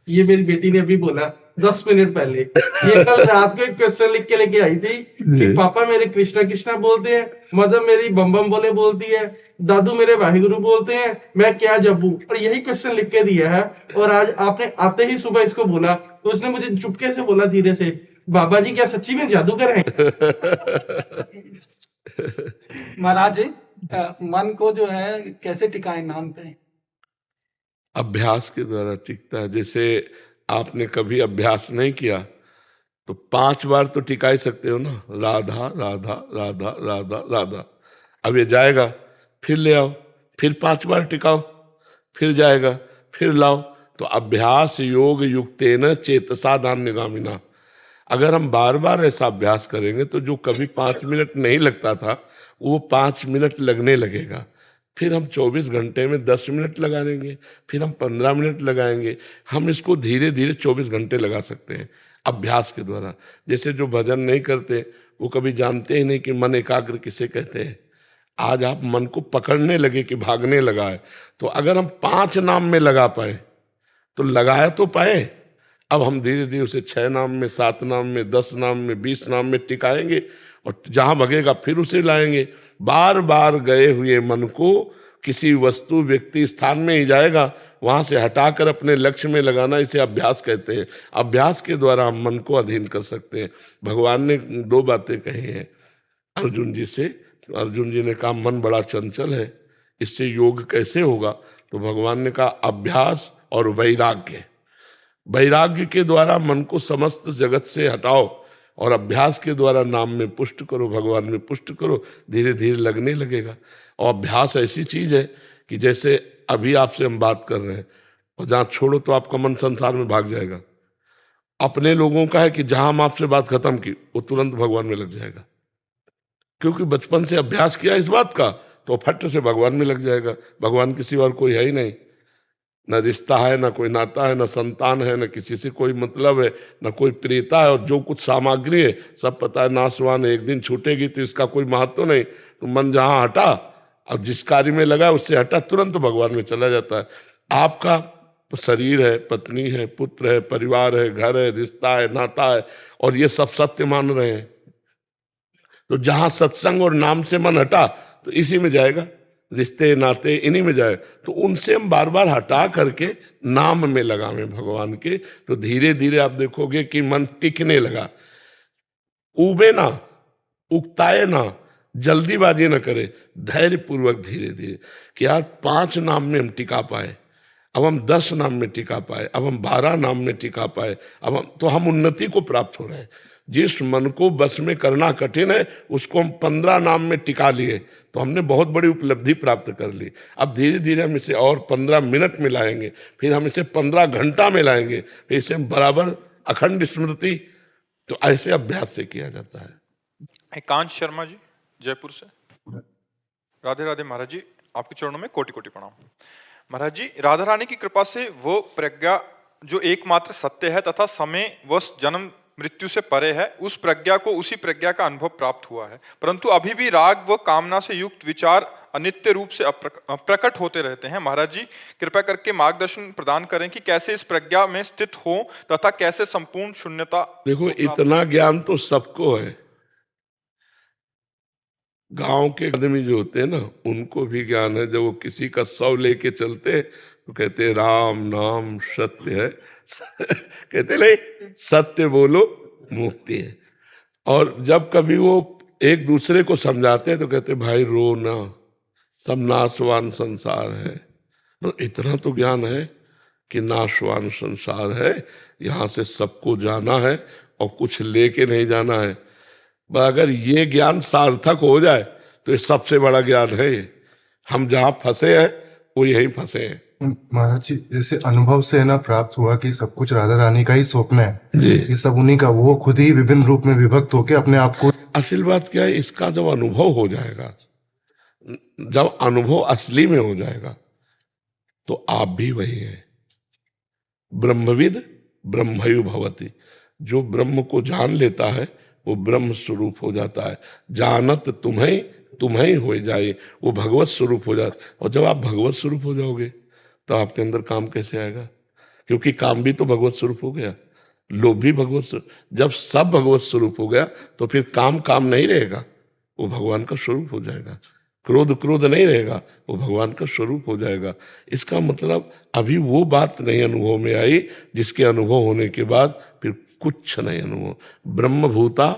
ये मेरी बेटी ने अभी बोला 10 मिनट पहले। ये कल रात को एक क्वेश्चन लिख के लेके आई थी कि पापा मेरे कृष्णा कृष्णा बोलते हैं, मदर मेरी बम बम बोले बोलती है, दादू मेरे वाहिगुरु बोलते हैं, मैं क्या जब्बू। और यही क्वेश्चन लिख के दिया है। और आज आपने आते ही सुबह इसको बोला तो उसने मुझे चुपके से बोला धीरे से, बाबा जी क्या सच्ची में जादूगर हैं? महाराज जी मन को जो है कैसे टिकाए नाम पे? अभ्यास के द्वारा टिकता है। जैसे आपने कभी अभ्यास नहीं किया तो 5 बार तो टिका ही सकते हो ना, राधा राधा राधा राधा राधा। अब ये जाएगा, फिर ले आओ, फिर 5 बार टिकाओ, फिर जाएगा, फिर लाओ। तो अभ्यास योग युक्तेन चेतसा नान्यगामिना। अगर हम बार बार ऐसा अभ्यास करेंगे तो जो कभी 5 मिनट नहीं लगता था वो 5 मिनट लगने लगेगा। फिर हम 24 घंटे में 10 मिनट लगा लेंगे, फिर हम 15 मिनट लगाएंगे। हम इसको धीरे धीरे 24 घंटे लगा सकते हैं अभ्यास के द्वारा। जैसे जो भजन नहीं करते वो कभी जानते ही नहीं कि मन एकाग्र किसे कहते हैं। आज आप मन को पकड़ने लगे कि भागने लगा है, तो अगर हम 5 नाम में लगा पाए तो लगाया तो पाए। अब हम धीरे धीरे उसे 6 नाम में, 7 नाम में, 10 नाम में, 20 नाम में टिकाएंगे और जहां भगेगा फिर उसे लाएंगे। बार बार गए हुए मन को किसी वस्तु, व्यक्ति, स्थान में ही जाएगा, वहां से हटाकर अपने लक्ष्य में लगाना, इसे अभ्यास कहते हैं। अभ्यास के द्वारा हम मन को अधीन कर सकते हैं। भगवान ने 2 बातें कही हैं अर्जुन जी से। अर्जुन जी ने कहा मन बड़ा चंचल है, इससे योग कैसे होगा? तो भगवान ने कहा अभ्यास और वैराग्य। वैराग्य के द्वारा मन को समस्त जगत से हटाओ और अभ्यास के द्वारा नाम में पुष्ट करो, भगवान में पुष्ट करो, धीरे धीरे लगने लगेगा। और अभ्यास ऐसी चीज है कि जैसे अभी आपसे हम बात कर रहे हैं और जहाँ छोड़ो तो आपका मन संसार में भाग जाएगा। अपने लोगों का है कि जहां हम आपसे बात खत्म की वो तुरंत भगवान में लग जाएगा, क्योंकि बचपन से अभ्यास किया इस बात का, तो फट से भगवान में लग जाएगा। भगवान किसी और कोई है ही नहीं, न रिश्ता है, न कोई नाता है, न संतान है, न किसी से कोई मतलब है, न कोई प्रियता है। और जो कुछ सामग्री है सब पता है नाशवान है, एक दिन छूटेगी तो इसका कोई महत्व नहीं। तो मन जहां हटा और जिस कार्य में लगा उससे हटा, तुरंत भगवान में चला जाता है। आपका शरीर है, पत्नी है, पुत्र है, परिवार है, घर है, रिश्ता है, नाता है, और ये सब सत्य मान रहे हैं। तो जहां सत्संग और नाम से मन हटा तो इसी में जाएगा, रिश्ते नाते इन्हीं में जाए। तो उनसे हम बार बार हटा करके नाम में लगावें भगवान के, तो धीरे धीरे आप देखोगे कि मन टिकने लगा। उबे ना, उकताए ना, जल्दीबाजी ना करे, धैर्य पूर्वक धीरे धीरे कि यार 5 नाम में हम टिका पाए, अब हम 10 नाम में टिका पाए, अब हम 12 नाम में टिका पाए, तो हम उन्नति को प्राप्त हो रहे हैं। जिस मन को बस में करना कठिन है उसको हम 15 नाम में टिका लिए, तो हमने बहुत बड़ी उपलब्धि प्राप्त कर ली। अब धीरे धीरे हम इसे और 15 मिनट में लाएंगे, फिर हम इसे 15 घंटा में लाएंगे, फिर इसे बराबर अखंड स्मृति। तो ऐसे अभ्यास से किया जाता है। कांच शर्मा जी जयपुर से। राधे राधे महाराज जी, आपके चरणों में कोटि कोटि प्रणाम। महाराज जी, राधा रानी की कृपा से वो प्रज्ञा जो एकमात्र सत्य है तथा समय व जन्म मृत्यु से परे है, उस प्रज्ञा को, उसी प्रज्ञा का अनुभव प्राप्त हुआ है, परंतु अभी भी राग व कामना से युक्त विचार अनित्य रूप से प्रकट होते रहते हैं। महाराज जी कृपया करके मार्गदर्शन प्रदान करें कि कैसे इस प्रज्ञा में स्थित हो तथा कैसे संपूर्ण शून्यता। देखो, इतना ज्ञान तो सबको है। गांव के आदमी जो होते हैं ना, उनको भी ज्ञान है। जब वो किसी का 100 लेके चलते हैं तो कहते हैं राम नाम सत्य है कहते नहीं, सत्य बोलो मुक्ति है। और जब कभी वो एक दूसरे को समझाते हैं तो कहते भाई रो ना, सब नाशवान संसार है। तो इतना तो ज्ञान है कि नाशवान संसार है, यहाँ से सबको जाना है और कुछ लेके नहीं जाना है। अगर ये ज्ञान सार्थक हो जाए तो ये सबसे बड़ा ज्ञान है ये। हम जहाँ फंसे हैं वो यहीं फंसे हैं। महाराज जी, जैसे अनुभव से है ना प्राप्त हुआ कि सब कुछ राधा रानी का ही स्वप्न है जी। ये सब उन्हीं का, वो खुद ही विभिन्न रूप में विभक्त होके अपने आप को। असल बात क्या है, इसका जब अनुभव हो जाएगा, जब अनुभव असली में हो जाएगा, तो आप भी वही हैं। ब्रह्मविद ब्रह्मयु भवति। जो ब्रह्म को जान लेता है वो ब्रह्म स्वरूप हो जाता है। जानत तुम्हें तुम्हें हो जाए, वो भगवत स्वरूप हो जाता। और जब आप भगवत स्वरूप हो जाओगे तो आपके अंदर काम कैसे आएगा? क्योंकि काम भी तो भगवत स्वरूप हो गया, लोभ भी भगवत स्वरूप। जब सब भगवत स्वरूप हो गया तो फिर काम काम नहीं रहेगा, वो भगवान का स्वरूप हो जाएगा। क्रोध क्रोध नहीं रहेगा, वो भगवान का स्वरूप हो जाएगा। इसका मतलब अभी वो बात नहीं अनुभव में आई जिसके अनुभव होने के बाद फिर कुछ नहीं अनुभव। ब्रह्मभूता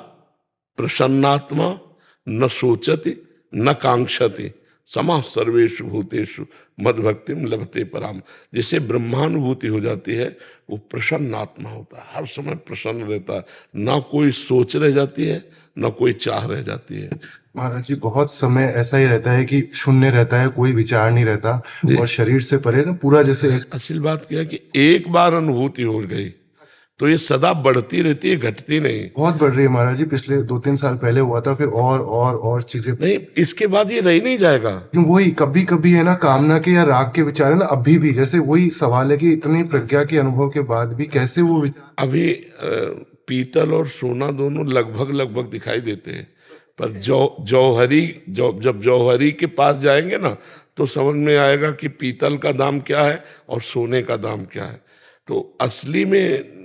प्रसन्नात्मा न सोचति न कांक्षति समा सर्वेषु भूतेषु मद्भक्तिम लभते पराम। जिसे ब्रह्मानुभूति हो जाती है वो प्रसन्न आत्मा होता है, हर समय प्रसन्न रहता है, ना कोई सोच रह जाती है ना कोई चाह रह जाती है। महाराज जी, बहुत समय ऐसा ही रहता है कि शून्य रहता है, कोई विचार नहीं रहता और शरीर से परे ना पूरा जैसे असल बात क्या है कि एक बार अनुभूति हो गई तो ये सदा बढ़ती रहती है, घटती नहीं। बहुत बढ़ रही है महाराज जी। पिछले 2-3 साल पहले हुआ था, फिर और चीजें नहीं, इसके बाद ये रह नहीं जाएगा। वही कभी कभी है ना कामना के या राग के विचार है ना, अभी भी जैसे वही सवाल है कि इतनी प्रज्ञा के अनुभव के बाद भी कैसे वो अभी पीतल और सोना दोनों लगभग लगभग दिखाई देते हैं, पर जब जौहरी के पास जाएंगे ना तो समझ में आएगा कि पीतल का दाम क्या है और सोने का दाम क्या है। तो असली में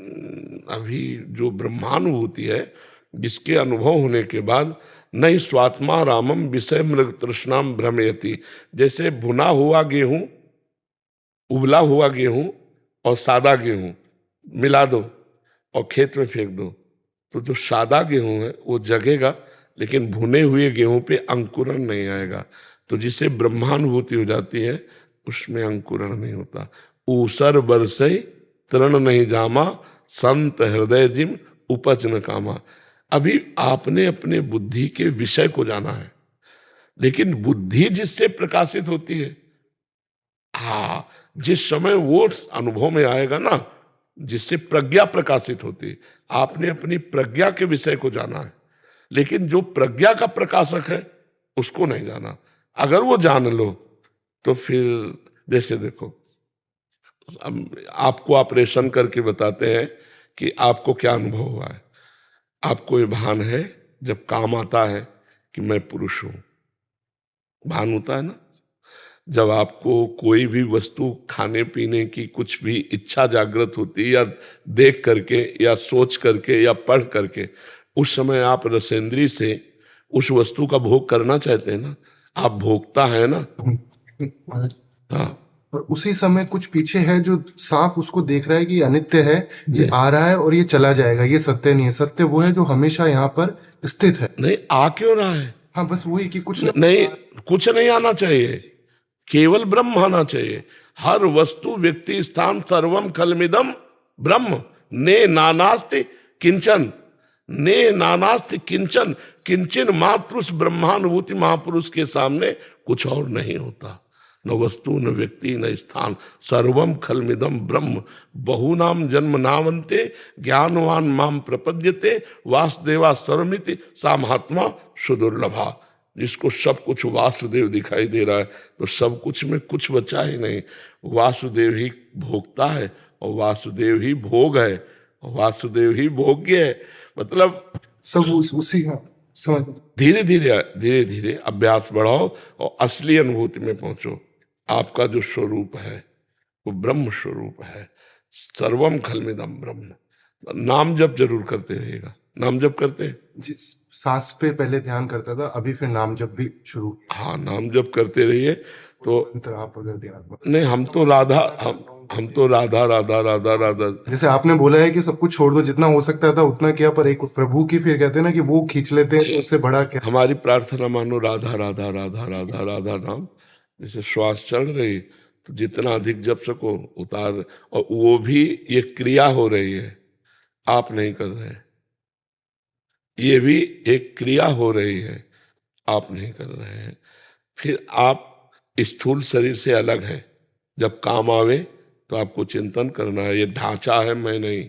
अभी जो ब्रह्मानुभूति है, जिसके अनुभव होने के बाद नहीं स्वात्मा रामम विषय मृग तृष्णाम भ्रमयति। जैसे भुना हुआ गेहूं, उबला हुआ गेहूं और सादा गेहूं मिला दो और खेत में फेंक दो, तो जो सादा गेहूं है वो जगेगा, लेकिन भुने हुए गेहूं पे अंकुरण नहीं आएगा। तो जिसे ब्रह्मानुभूति हो जाती है उसमें अंकुरण नहीं होता। ऊसर बरसई तृण नहीं जामा संत हृदय जिम उपज न कामा। अभी आपने अपने बुद्धि के विषय को जाना है, लेकिन बुद्धि जिससे प्रकाशित होती है, हाँ, जिस समय वो अनुभव में आएगा ना, जिससे प्रज्ञा प्रकाशित होती है, आपने अपनी प्रज्ञा के विषय को जाना है, लेकिन जो प्रज्ञा का प्रकाशक है उसको नहीं जाना। अगर वो जान लो तो फिर जैसे देखो, आपको ऑपरेशन करके बताते हैं कि आपको क्या अनुभव हुआ है। आपको ये भान है जब काम आता है कि मैं पुरुष हूं, भान होता है ना। जब आपको कोई भी वस्तु खाने पीने की कुछ भी इच्छा जागृत होती है, या देख करके या सोच करके या पढ़ करके, उस समय आप रसेंद्री से उस वस्तु का भोग करना चाहते हैं ना, आप भोगता है ना। हाँ, और उसी समय कुछ पीछे है जो साफ उसको देख रहा है कि अनित्य है, ये आ रहा है और ये चला जाएगा, ये सत्य नहीं है। सत्य वो है जो हमेशा यहाँ पर स्थित है। नहीं, आ क्यों रहा है? हाँ, बस वही कि कुछ नहीं, कुछ नहीं आना चाहिए, केवल ब्रह्म आना चाहिए। हर वस्तु व्यक्ति स्थान सर्वम खलमिदम ब्रह्म ने नानास्ति किंचन, ने नानास्ति किंचन, किंचन मातृस ब्रह्मानुभूति महापुरुष के सामने कुछ और नहीं होता। न वस्तु न व्यक्ति न स्थान, सर्वम खलमिदम ब्रह्म। बहुनाम जन्म नावंते ज्ञानवान माम प्रपद्यते वासुदेवा सर्वमिति सा महात्मा सुदुर्लभा। जिसको सब कुछ वासुदेव दिखाई दे रहा है तो सब कुछ में कुछ बचा ही नहीं। वासुदेव ही भोगता है और वासुदेव ही भोग है और वासुदेव ही भोग्य है। मतलब सब उसी समझ। धीरे धीरे अभ्यास बढ़ाओ और असली अनुभूति में पहुंचो। आपका जो स्वरूप है वो ब्रह्म स्वरूप है। सर्वम खलमिदम ब्रह्म। नाम जप जरूर करते रहिएगा। नाम जप करते जिस सांस पे पहले ध्यान करता था, अभी फिर नाम जप भी शुरू। हाँ, नाम जप करते रहिए। तो आप अगर ध्यान नहीं, हम तो राधा राधा राधा राधा। जैसे आपने बोला है कि सब कुछ छोड़ दो, जितना हो सकता था उतना किया, पर एक प्रभु की फिर कहते हैं ना कि वो खींच लेते हैं, तो उससे बड़ा क्या। हमारी प्रार्थना मानो राधा राधा राधा राधा राधा नाम। जैसे श्वास चढ़ रही तो जितना अधिक जप सको उतार, और वो भी ये क्रिया हो रही है, आप नहीं कर रहे, ये भी एक क्रिया हो रही है। आप नहीं कर रहे हैं। फिर आप स्थूल शरीर से अलग है। जब काम आवे तो आपको चिंतन करना है, ये ढांचा है, मैं नहीं।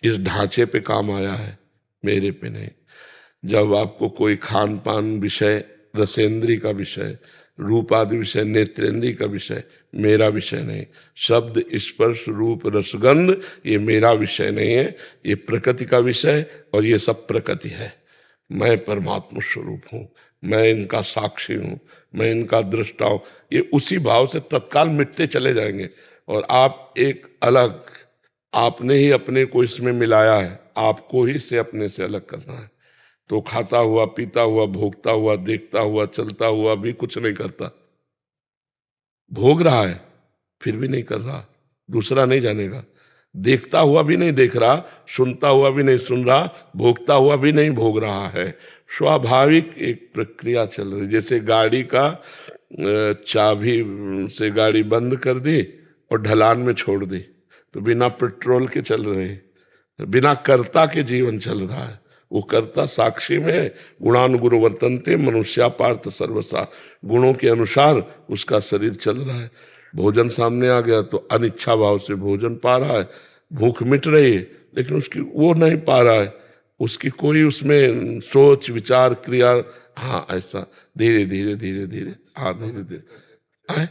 इस ढांचे पे काम आया है, मेरे पे नहीं। जब आपको कोई खान पान विषय, रसेंद्री का विषय, रूप आदि विषय, नेत्रेंद्री का विषय, मेरा विषय नहीं। शब्द स्पर्श रूप रसगंध ये मेरा विषय नहीं है, ये प्रकृति का विषय, और ये सब प्रकृति है। मैं परमात्मा स्वरूप हूँ, मैं इनका साक्षी हूँ, मैं इनका दृष्टा हूँ। ये उसी भाव से तत्काल मिटते चले जाएंगे और आप एक अलग, आपने ही अपने को इसमें मिलाया है, आपको ही से अपने से अलग करना है। तो खाता हुआ, पीता हुआ, भोगता हुआ, देखता हुआ, चलता हुआ भी कुछ नहीं करता। भोग रहा है फिर भी नहीं कर रहा, दूसरा नहीं जानेगा। देखता हुआ भी नहीं देख रहा, सुनता हुआ भी नहीं सुन रहा, भोगता हुआ भी नहीं भोग रहा है। स्वाभाविक एक प्रक्रिया चल रही। जैसे गाड़ी का चाबी से गाड़ी बंद कर दी और ढलान में छोड़ दी तो बिना पेट्रोल के चल रहे हैं, बिना कर्ता के जीवन चल रहा है। वो कर्ता साक्षी में गुणानुगुण वर्तन्ते मनुष्या पार्थ सर्वसा, गुणों के अनुसार उसका शरीर चल रहा है। भोजन सामने आ गया तो अनिच्छा भाव से भोजन पा रहा है, भूख मिट रही है लेकिन उसकी वो नहीं पा रहा है, उसकी कोई उसमें सोच विचार क्रिया, हाँ ऐसा धीरे धीरे धीरे धीरे, हाँ धीरे धीरे,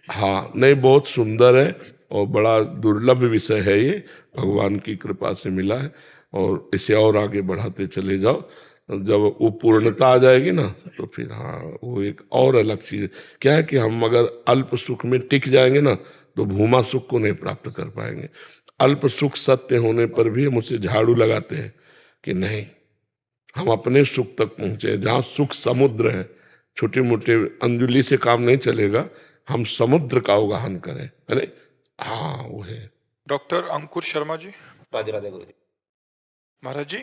हाँ नहीं, बहुत सुंदर है और बड़ा दुर्लभ विषय है ये, भगवान की कृपा से मिला है। और इसे और आगे बढ़ाते चले जाओ, जब वो पूर्णता आ जाएगी ना तो फिर हाँ वो एक और अलग चीज। क्या है कि हम अगर अल्प सुख में टिक जाएंगे ना तो भूमा सुख को नहीं प्राप्त कर पाएंगे। अल्प सुख सत्य होने पर भी हम उसे झाड़ू लगाते हैं कि नहीं, हम अपने सुख तक पहुंचे। जहाँ सुख समुद्र है, छोटे मोटे अंजुली से काम नहीं चलेगा, हम समुद्र का अवगाहन करें, है नहीं? हाँ वो है। डॉक्टर अंकुर शर्मा जी। राधे राधे गुरु जी। महाराज जी,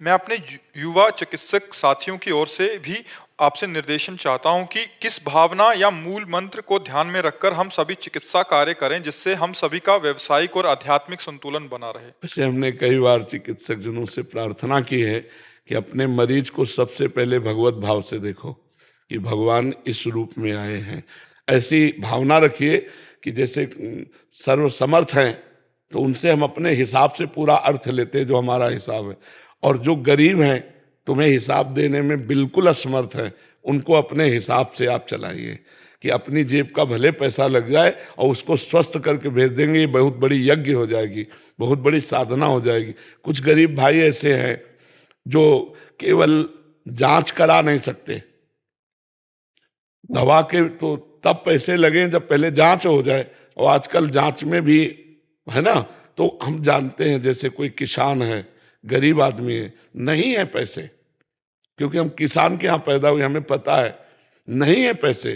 मैं अपने युवा चिकित्सक साथियों की ओर से भी आपसे निर्देशन चाहता हूं कि किस भावना या मूल मंत्र को ध्यान में रखकर हम सभी चिकित्सा कार्य करें जिससे हम सभी का व्यवसायिक और आध्यात्मिक संतुलन बना रहे। वैसे हमने कई बार चिकित्सक जनों से प्रार्थना की है कि अपने मरीज को सबसे पहले भगवत भाव से देखो कि भगवान इस रूप में आए हैं। ऐसी भावना रखिए कि जैसे सर्वसमर्थ हैं तो उनसे हम अपने हिसाब से पूरा अर्थ लेते हैं जो हमारा हिसाब है, और जो गरीब हैं तुम्हें हिसाब देने में बिल्कुल असमर्थ हैं, उनको अपने हिसाब से आप चलाइए कि अपनी जेब का भले पैसा लग जाए और उसको स्वस्थ करके भेज देंगे, ये बहुत बड़ी यज्ञ हो जाएगी, बहुत बड़ी साधना हो जाएगी। कुछ गरीब भाई ऐसे हैं जो केवल जांच करा नहीं सकते, दवा के तो तब पैसे लगे जब पहले जांच हो जाए, और आजकल जांच में भी है ना, तो हम जानते हैं जैसे कोई किसान है, गरीब आदमी है, नहीं है पैसे, क्योंकि हम किसान के यहाँ पैदा हुए, हमें पता है नहीं है पैसे।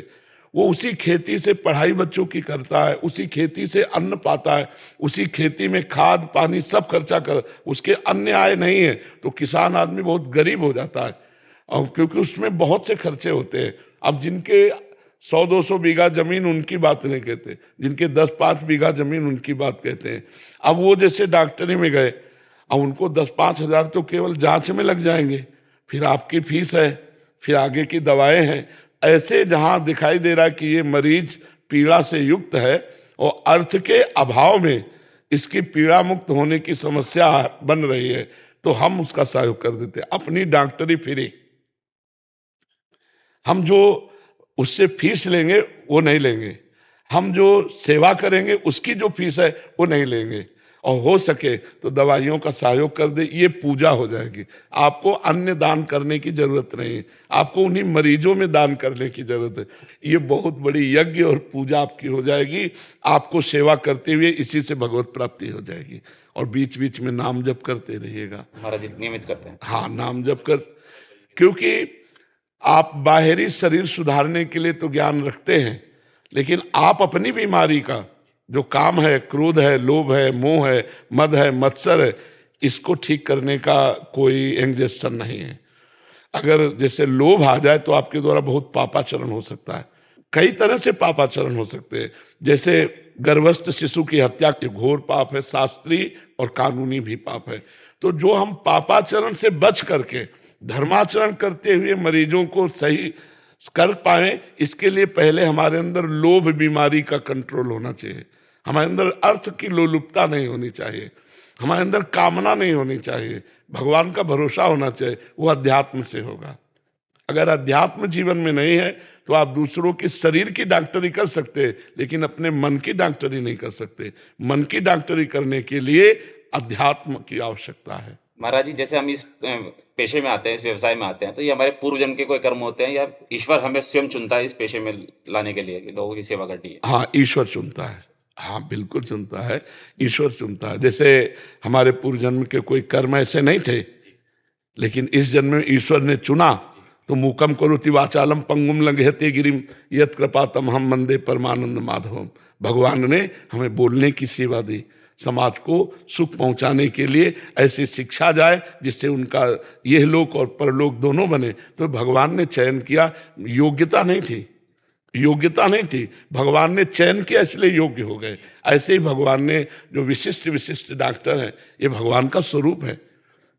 वो उसी खेती से पढ़ाई बच्चों की करता है, उसी खेती से अन्न पाता है, उसी खेती में खाद पानी सब खर्चा कर, उसके अन्य आय नहीं है, तो किसान आदमी बहुत गरीब हो जाता है, और क्योंकि उसमें बहुत से खर्चे होते हैं। अब जिनके 100-200 बीघा जमीन उनकी बात नहीं कहते, जिनके 10-5 बीघा जमीन उनकी बात कहते हैं। अब वो जैसे डॉक्टरी में गए, अब उनको 10-5 हजार तो केवल जांच में लग जाएंगे, फिर आपकी फीस है, फिर आगे की दवाएं हैं। ऐसे जहां दिखाई दे रहा है कि ये मरीज पीड़ा से युक्त है और अर्थ के अभाव में इसकी पीड़ा मुक्त होने की समस्या बन रही है, तो हम उसका सहयोग कर देते हैं। अपनी डॉक्टरी फ्री, हम जो उससे फीस लेंगे वो नहीं लेंगे, हम जो सेवा करेंगे उसकी जो फीस है वो नहीं लेंगे, और हो सके तो दवाइयों का सहयोग कर दे, ये पूजा हो जाएगी। आपको अन्य दान करने की जरूरत नहीं है, आपको उन्हीं मरीजों में दान करने की जरूरत है। ये बहुत बड़ी यज्ञ और पूजा आपकी हो जाएगी, आपको सेवा करते हुए इसी से भगवत प्राप्ति हो जाएगी। और बीच बीच में नाम जप करते रहिएगा। महाराज जी नियमित करते हैं। हाँ नाम जप कर, क्योंकि आप बाहरी शरीर सुधारने के लिए तो ज्ञान रखते हैं, लेकिन आप अपनी बीमारी का जो काम है, क्रोध है, लोभ है, मोह है, मद है, मत्सर है, इसको ठीक करने का कोई इंजेक्शन नहीं है। अगर जैसे लोभ आ जाए तो आपके द्वारा बहुत पापाचरण हो सकता है, कई तरह से पापाचरण हो सकते हैं। जैसे गर्भस्थ शिशु की हत्या घोर पाप है, शास्त्रीय और कानूनी भी पाप है। तो जो हम पापाचरण से बच करके धर्माचरण करते हुए मरीजों को सही कर पाए, इसके लिए पहले हमारे अंदर लोभ बीमारी का कंट्रोल होना चाहिए, हमारे अंदर अर्थ की लोलुपता नहीं होनी चाहिए, हमारे अंदर कामना नहीं होनी चाहिए, भगवान का भरोसा होना चाहिए। वो अध्यात्म से होगा। अगर अध्यात्म जीवन में नहीं है तो आप दूसरों के शरीर की डॉक्टरी कर सकते हैं, लेकिन अपने मन की डॉक्टरी नहीं कर सकते। मन की डॉक्टरी करने के लिए अध्यात्म की आवश्यकता है। महाराज जी, जैसे हम इस पेशे में आते हैं, इस व्यवसाय में आते हैं, तो ये हमारे पूर्व जन्म के कोई कर्म होते हैं या ईश्वर हमें स्वयं चुनता है इस पेशे में लाने के लिए कि लोगों की सेवा करनी है? हाँ, ईश्वर चुनता है। हाँ, बिल्कुल चुनता है, ईश्वर चुनता है। जैसे हमारे पूर्व जन्म के कोई कर्म ऐसे नहीं थे, लेकिन इस जन्म में ईश्वर ने चुना, तो मूकम करोति वाचालम पंगुम लंघयते गिरिम यत् कृपातम हम वंदे परमानंद माधवम। भगवान ने हमें बोलने की सेवा दी, समाज को सुख पहुंचाने के लिए ऐसी शिक्षा जाए जिससे उनका यह लोक और परलोक दोनों बने। तो भगवान ने चयन किया, योग्यता नहीं थी, योग्यता नहीं थी, भगवान ने चयन किया इसलिए योग्य हो गए। ऐसे ही भगवान ने जो विशिष्ट विशिष्ट डॉक्टर हैं, ये भगवान का स्वरूप है।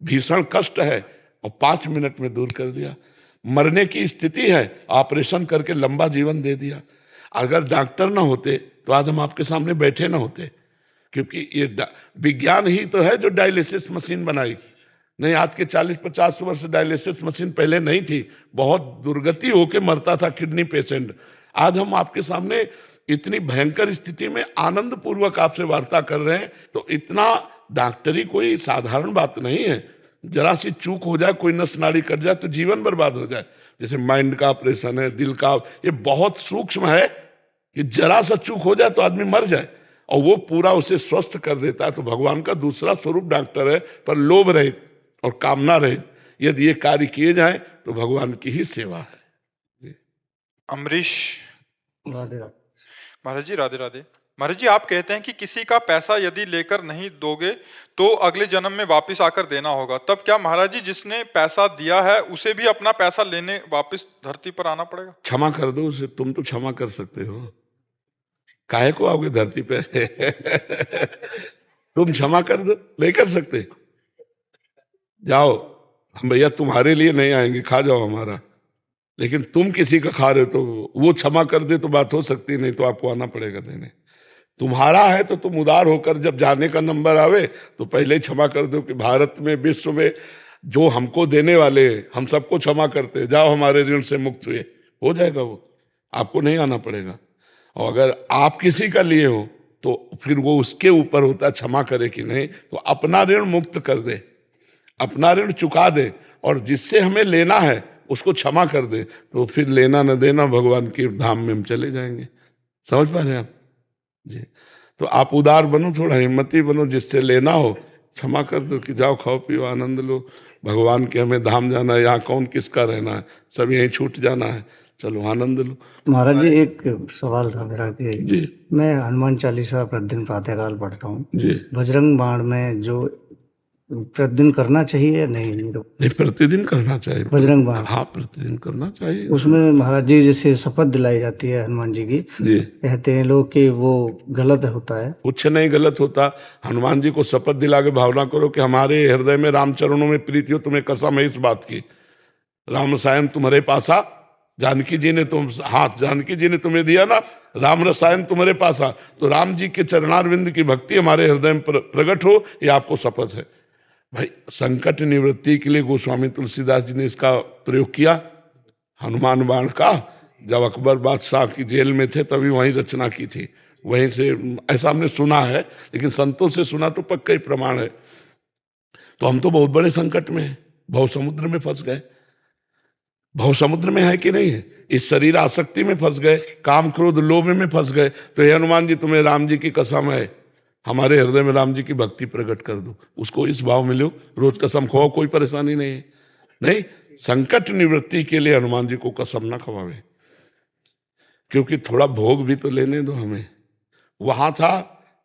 भीषण कष्ट है और 5 मिनट में दूर कर दिया। मरने की स्थिति है, ऑपरेशन करके लंबा जीवन दे दिया। अगर डॉक्टर ना होते तो आज हम आपके सामने बैठे ना होते, क्योंकि ये विज्ञान ही तो है जो डायलिसिस मशीन बनाई। नहीं, आज के 40-50 वर्ष डायलिसिस मशीन पहले नहीं थी, बहुत दुर्गति होके मरता था किडनी पेशेंट। आज हम आपके सामने इतनी भयंकर स्थिति में आनंद पूर्वक आपसे वार्ता कर रहे हैं, तो इतना डॉक्टरी कोई साधारण बात नहीं है। जरा सी चूक हो जाए, कोई नस नाड़ी कट जाए तो जीवन बर्बाद हो जाए। जैसे माइंड का ऑपरेशन है, दिल का, ये बहुत सूक्ष्म है कि जरा सा चूक हो जाए तो आदमी मर जाए, और वो पूरा उसे स्वस्थ कर देता है। तो भगवान का दूसरा स्वरूप डॉक्टर है, पर लोभ रहित और कामना रहित यदि ये कार्य किए जाएं तो भगवान की ही सेवा है। जी। अमरीश राधे राधे। महाराज जी, राधे राधे। महाराज जी, आप कहते हैं कि किसी का पैसा यदि लेकर नहीं दोगे तो अगले जन्म में वापस आकर देना होगा। तब क्या महाराज जी, जिसने पैसा दिया है उसे भी अपना पैसा लेने वापस धरती पर आना पड़ेगा? क्षमा कर दो उसे, तुम तो क्षमा कर सकते हो, काहे को आओगे धरती पे? तुम क्षमा कर दो, नहीं कर सकते? जाओ, हम भैया तुम्हारे लिए नहीं आएंगे, खा जाओ हमारा। लेकिन तुम किसी का खा रहे हो तो वो क्षमा कर दे तो बात हो सकती, नहीं तो आपको आना पड़ेगा देने। तुम्हारा है तो तुम उदार होकर जब जाने का नंबर आवे तो पहले ही क्षमा कर दो कि भारत में, विश्व में जो हमको देने वाले हैं, हम सबको क्षमा करते, जाओ हमारे ऋण से मुक्त हुए, हो जाएगा वो, आपको नहीं आना पड़ेगा। और अगर आप किसी का लिए हो तो फिर वो उसके ऊपर होता है क्षमा करे कि नहीं। तो अपना ऋण मुक्त कर दे, अपना ऋण चुका दे, और जिससे हमें लेना है उसको क्षमा कर दे, तो फिर लेना न देना भगवान के धाम में हम चले जाएंगे। समझ पा रहे हैं आप जी? तो आप उदार बनो, थोड़ा हिम्मती बनो, जिससे लेना हो क्षमा कर दो कि जाओ खाओ पियो आनंद लो, भगवान के हमें धाम जाना है, यहाँ कौन किसका रहना है, सब यहीं छूट जाना है, चलो आनंद लो। महाराज जी, एक सवाल था मेरा कि जी मैं हनुमान चालीसा प्रतिदिन प्रातःकाल पढ़ता हूँ, जी। बजरंग बाण में जो प्रतिदिन करना चाहिए या नहीं? नहीं, प्रतिदिन करना चाहिए बजरंग बाण। हाँ, प्रतिदिन करना चाहिए। उसमें महाराज जी जैसे शपथ दिलाई जाती है हनुमान जी की, जी, कहते हैं लोग कि वो गलत होता है। कुछ नहीं गलत होता। हनुमान जी को शपथ दिला के भावना करो कि हमारे हृदय में राम चरणों में प्रीति हो, तुम्हें कसम है इस बात की, राम रसायन तुम्हारे पास आ, जानकी जी ने जानकी जी ने तुम्हें दिया ना राम रसायन तुम्हारे पास आ, तो राम जी के चरणारविंद की भक्ति हमारे हृदय में प्रकट हो, ये आपको शपथ है। भाई, संकट निवृत्ति के लिए गोस्वामी तुलसीदास जी ने इसका प्रयोग किया, हनुमान बाण का। जब अकबर बादशाह की जेल में थे तभी वहीं रचना की थी, वहीं से ऐसा हमने सुना है, लेकिन संतों से सुना तो पक्का ही प्रमाण है। तो हम तो बहुत बड़े संकट में हैं, भव समुद्र में फंस गए। भव समुद्र में है कि नहीं है? इस शरीर आसक्ति में फंस गए, काम क्रोध लोभ में फंस गए। तो हे हनुमान जी, तुम्हें राम जी की कसम है, हमारे हृदय में राम जी की भक्ति प्रकट कर दो, उसको इस भाव में लो, रोज कसम खाओ, कोई परेशानी नहीं है। नहीं, संकट निवृत्ति के लिए हनुमान जी को कसम ना खवावे, क्योंकि थोड़ा भोग भी तो लेने दो हमें। वहां था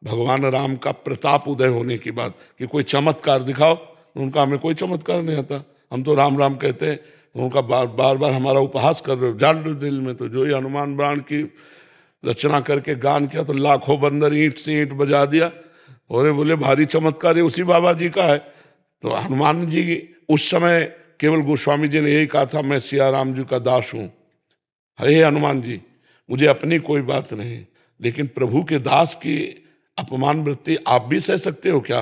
भगवान राम का प्रताप उदय होने की बात कि कोई चमत्कार दिखाओ, उनका हमें कोई चमत्कार नहीं आता, हम तो राम राम कहते हैं, उनका बार बार हमारा उपहास कर रहे हो, जान लो दिल में। तो जो ही हनुमान बाण की रचना करके गान किया तो लाखों बंदर ईंट से ईंट बजा दिया, और बोले भारी चमत्कार है, उसी बाबा जी का है। तो हनुमान जी उस समय केवल गोस्वामी जी ने यही कहा था, मैं सिया राम जी का दास हूँ। हे हनुमान जी, मुझे अपनी कोई बात नहीं, लेकिन प्रभु के दास की अपमान वृत्ति आप भी सह सकते हो क्या?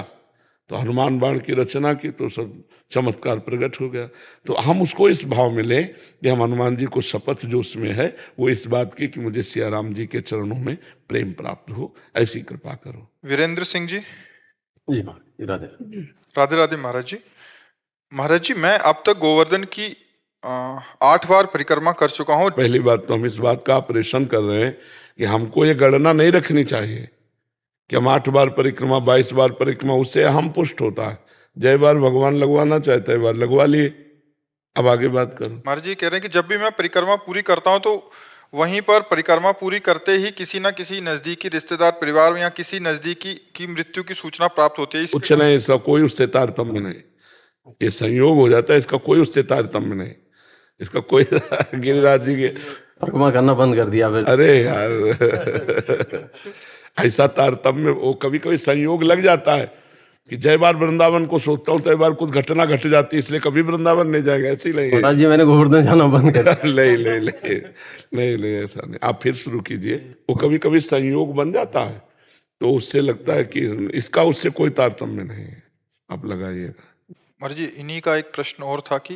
तो हनुमान बाण की रचना की तो सब चमत्कार प्रकट हो गया। तो हम उसको इस भाव में लें कि हम हनुमान जी को शपथ जो उसमें है वो इस बात की कि मुझे सिया राम जी के चरणों में प्रेम प्राप्त हो, ऐसी कृपा करो। वीरेंद्र सिंह जी। जी राधे राधे राधे महाराज जी। महाराज जी, मैं अब तक गोवर्धन की 8 बार परिक्रमा कर चुका हूँ। पहली बात तो हम इस बात का ऑपरेशन कर रहे हैं कि हमको ये गणना नहीं रखनी चाहिए कि हम 8 बार परिक्रमा 22 बार परिक्रमा, उससे हम पुष्ट होता है। जय बार भगवान लगवाना चाहता है, बार लगवा लिए। अब आगे बात करो। महाराज जी कह रहे हैं कि जब भी मैं परिक्रमा पूरी करता हूँ तो वहीं पर परिक्रमा पूरी करते ही किसी ना किसी नजदीकी रिश्तेदार, परिवार या किसी नजदीकी की मृत्यु की सूचना प्राप्त होती है। कुछ नहीं, इसका कोई उससे तारतम्य नहीं, ये संयोग हो जाता है, इसका कोई उससे तारतम्य नहीं, इसका कोई गिरिराज जी के परिक्रमा करना बंद कर दिया फिर। अरे यार ऐसा तारतम्य, वो कभी कभी संयोग लग जाता है कि जय बार वृंदावन को सोचता हूँ तो बार कुछ घटना घट जाती है, इसलिए कभी वृंदावन नहीं जाएगा। ऐसे ही नहीं महाराज जी मैंने गोवर्धन जाना बंद कर दिया। नहीं ऐसा नहीं, आप फिर शुरू कीजिए। वो कभी कभी संयोग बन जाता है तो उससे लगता है कि इसका उससे कोई तारतम्य नहीं है। आप लगाइएगा। महाराज जी इन्हीं का एक प्रश्न और था कि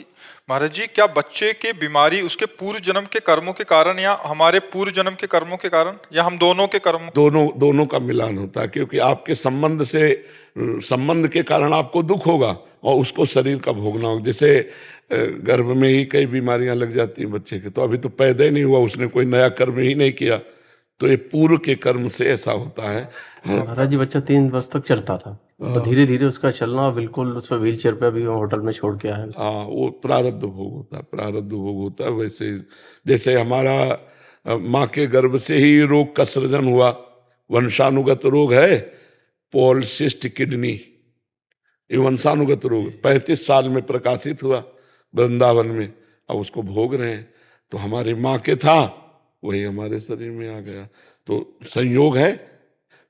महाराज जी, क्या बच्चे के बीमारी उसके पूर्व जन्म के कर्मों के कारण या हमारे पूर्व जन्म के कर्मों के कारण या हम दोनों के कर्मों? दोनों का मिलान होता है, क्योंकि आपके संबंध के कारण आपको दुख होगा और उसको शरीर का भोगना होगा। जैसे गर्भ में ही कई बीमारियां लग जाती हैं बच्चे के, तो अभी तो पैदा ही नहीं हुआ, उसने कोई नया कर्म ही नहीं किया, तो ये पूर्व के कर्म से ऐसा होता है। महाराज जी बच्चा 3 वर्ष तक चलता था, तो धीरे धीरे उसका चलना बिल्कुल उस पर व्हील चेयर पे अभी होटल में छोड़ के आया। हाँ, वो प्रारब्ध भोग होता है। वैसे जैसे हमारा माँ के गर्भ से ही रोग का सृजन हुआ, वंशानुगत रोग है पॉलिसिस्ट किडनी, ये वंशानुगत रोग 35 साल में प्रकाशित हुआ वृंदावन में, अब उसको भोग रहे हैं। तो हमारी माँ के था वही हमारे शरीर में आ गया, तो संयोग है।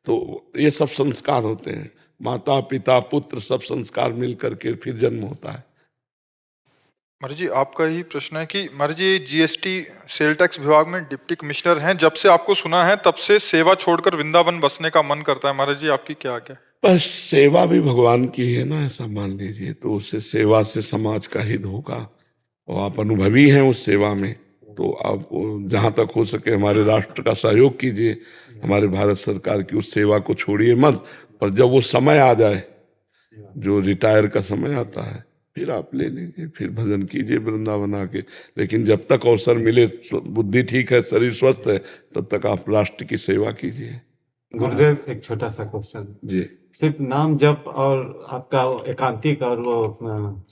तो ये सब संस्कार होते हैं, माता पिता पुत्र सब संस्कार मिल करके फिर जन्म होता है। महाराज जी आपका ही प्रश्न है कि महाराज जी जीएसटी सेल टैक्स विभाग में डिप्टी कमिश्नर हैं, जब से आपको सुना है तब से सेवा छोड़कर वृंदावन बसने का मन करता है। महाराज जी आपकी क्या आज्ञा? बस सेवा भी भगवान की है ना, ऐसा मान लीजिए, तो उससे सेवा से समाज का हित होगा और आप अनुभवी हैं उस सेवा में, तो आप जहाँ तक हो सके हमारे राष्ट्र का सहयोग कीजिए, हमारे भारत सरकार की उस सेवा को छोड़िए मत। और जब वो समय आ जाए, जो रिटायर का समय आता है, फिर आप ले लीजिए, फिर भजन कीजिए वृंदावन आके। लेकिन जब तक अवसर मिले, बुद्धि ठीक है, शरीर स्वस्थ है, तब तक आप राष्ट्र की सेवा कीजिए। गुरुदेव एक छोटा सा क्वेश्चन जी, सिर्फ नाम जप और आपका एकांतिक और वो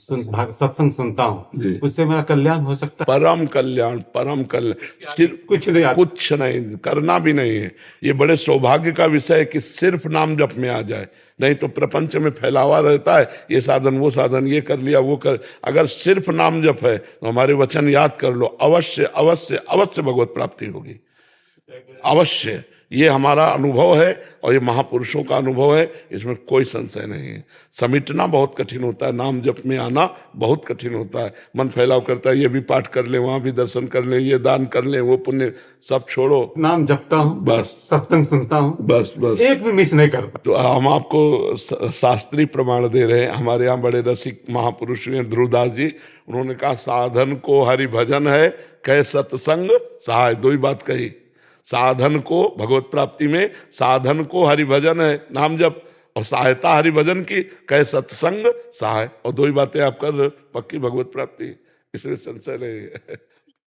सत्संग सुनता हूँ, उससे मेरा कल्याण हो सकता है? परम कल्याण सिर्फ कुछ नहीं करना भी नहीं है। ये बड़े सौभाग्य का विषय है कि सिर्फ नाम जप में आ जाए, नहीं तो प्रपंच में फैलावा रहता है, ये साधन वो साधन, ये कर लिया वो कर। अगर सिर्फ नाम जप है तो हमारे वचन याद कर लो, अवश्य अवश्य अवश्य भगवत प्राप्ति होगी, अवश्य। ये हमारा अनुभव है और ये महापुरुषों का अनुभव है, इसमें कोई संशय नहीं है। समेटना बहुत कठिन होता है, नाम जप में आना बहुत कठिन होता है। मन फैलाव करता है, ये भी पाठ कर ले, वहां भी दर्शन कर ले, ये दान कर ले, वो पुण्य सब छोड़ो। नाम जपता हूँ बस, सत्संग सुनता हूँ बस, एक भी मिस नहीं करता। तो हम आपको शास्त्रीय प्रमाण दे रहे हैं। हमारे यहाँ बड़े रसिक महापुरुष हैं ध्रुवदास जी, उन्होंने कहा साधन को हरि भजन है, कह सत्संग सहाय। दो ही बात कही, साधन को भगवत प्राप्ति में साधन को हरि भजन है नाम जप, और सहायता हरि भजन की कहे सत्संग सहाय, और दो ही बातें आप कर पक्की भगवत प्राप्ति, इसमें संशय नहीं है।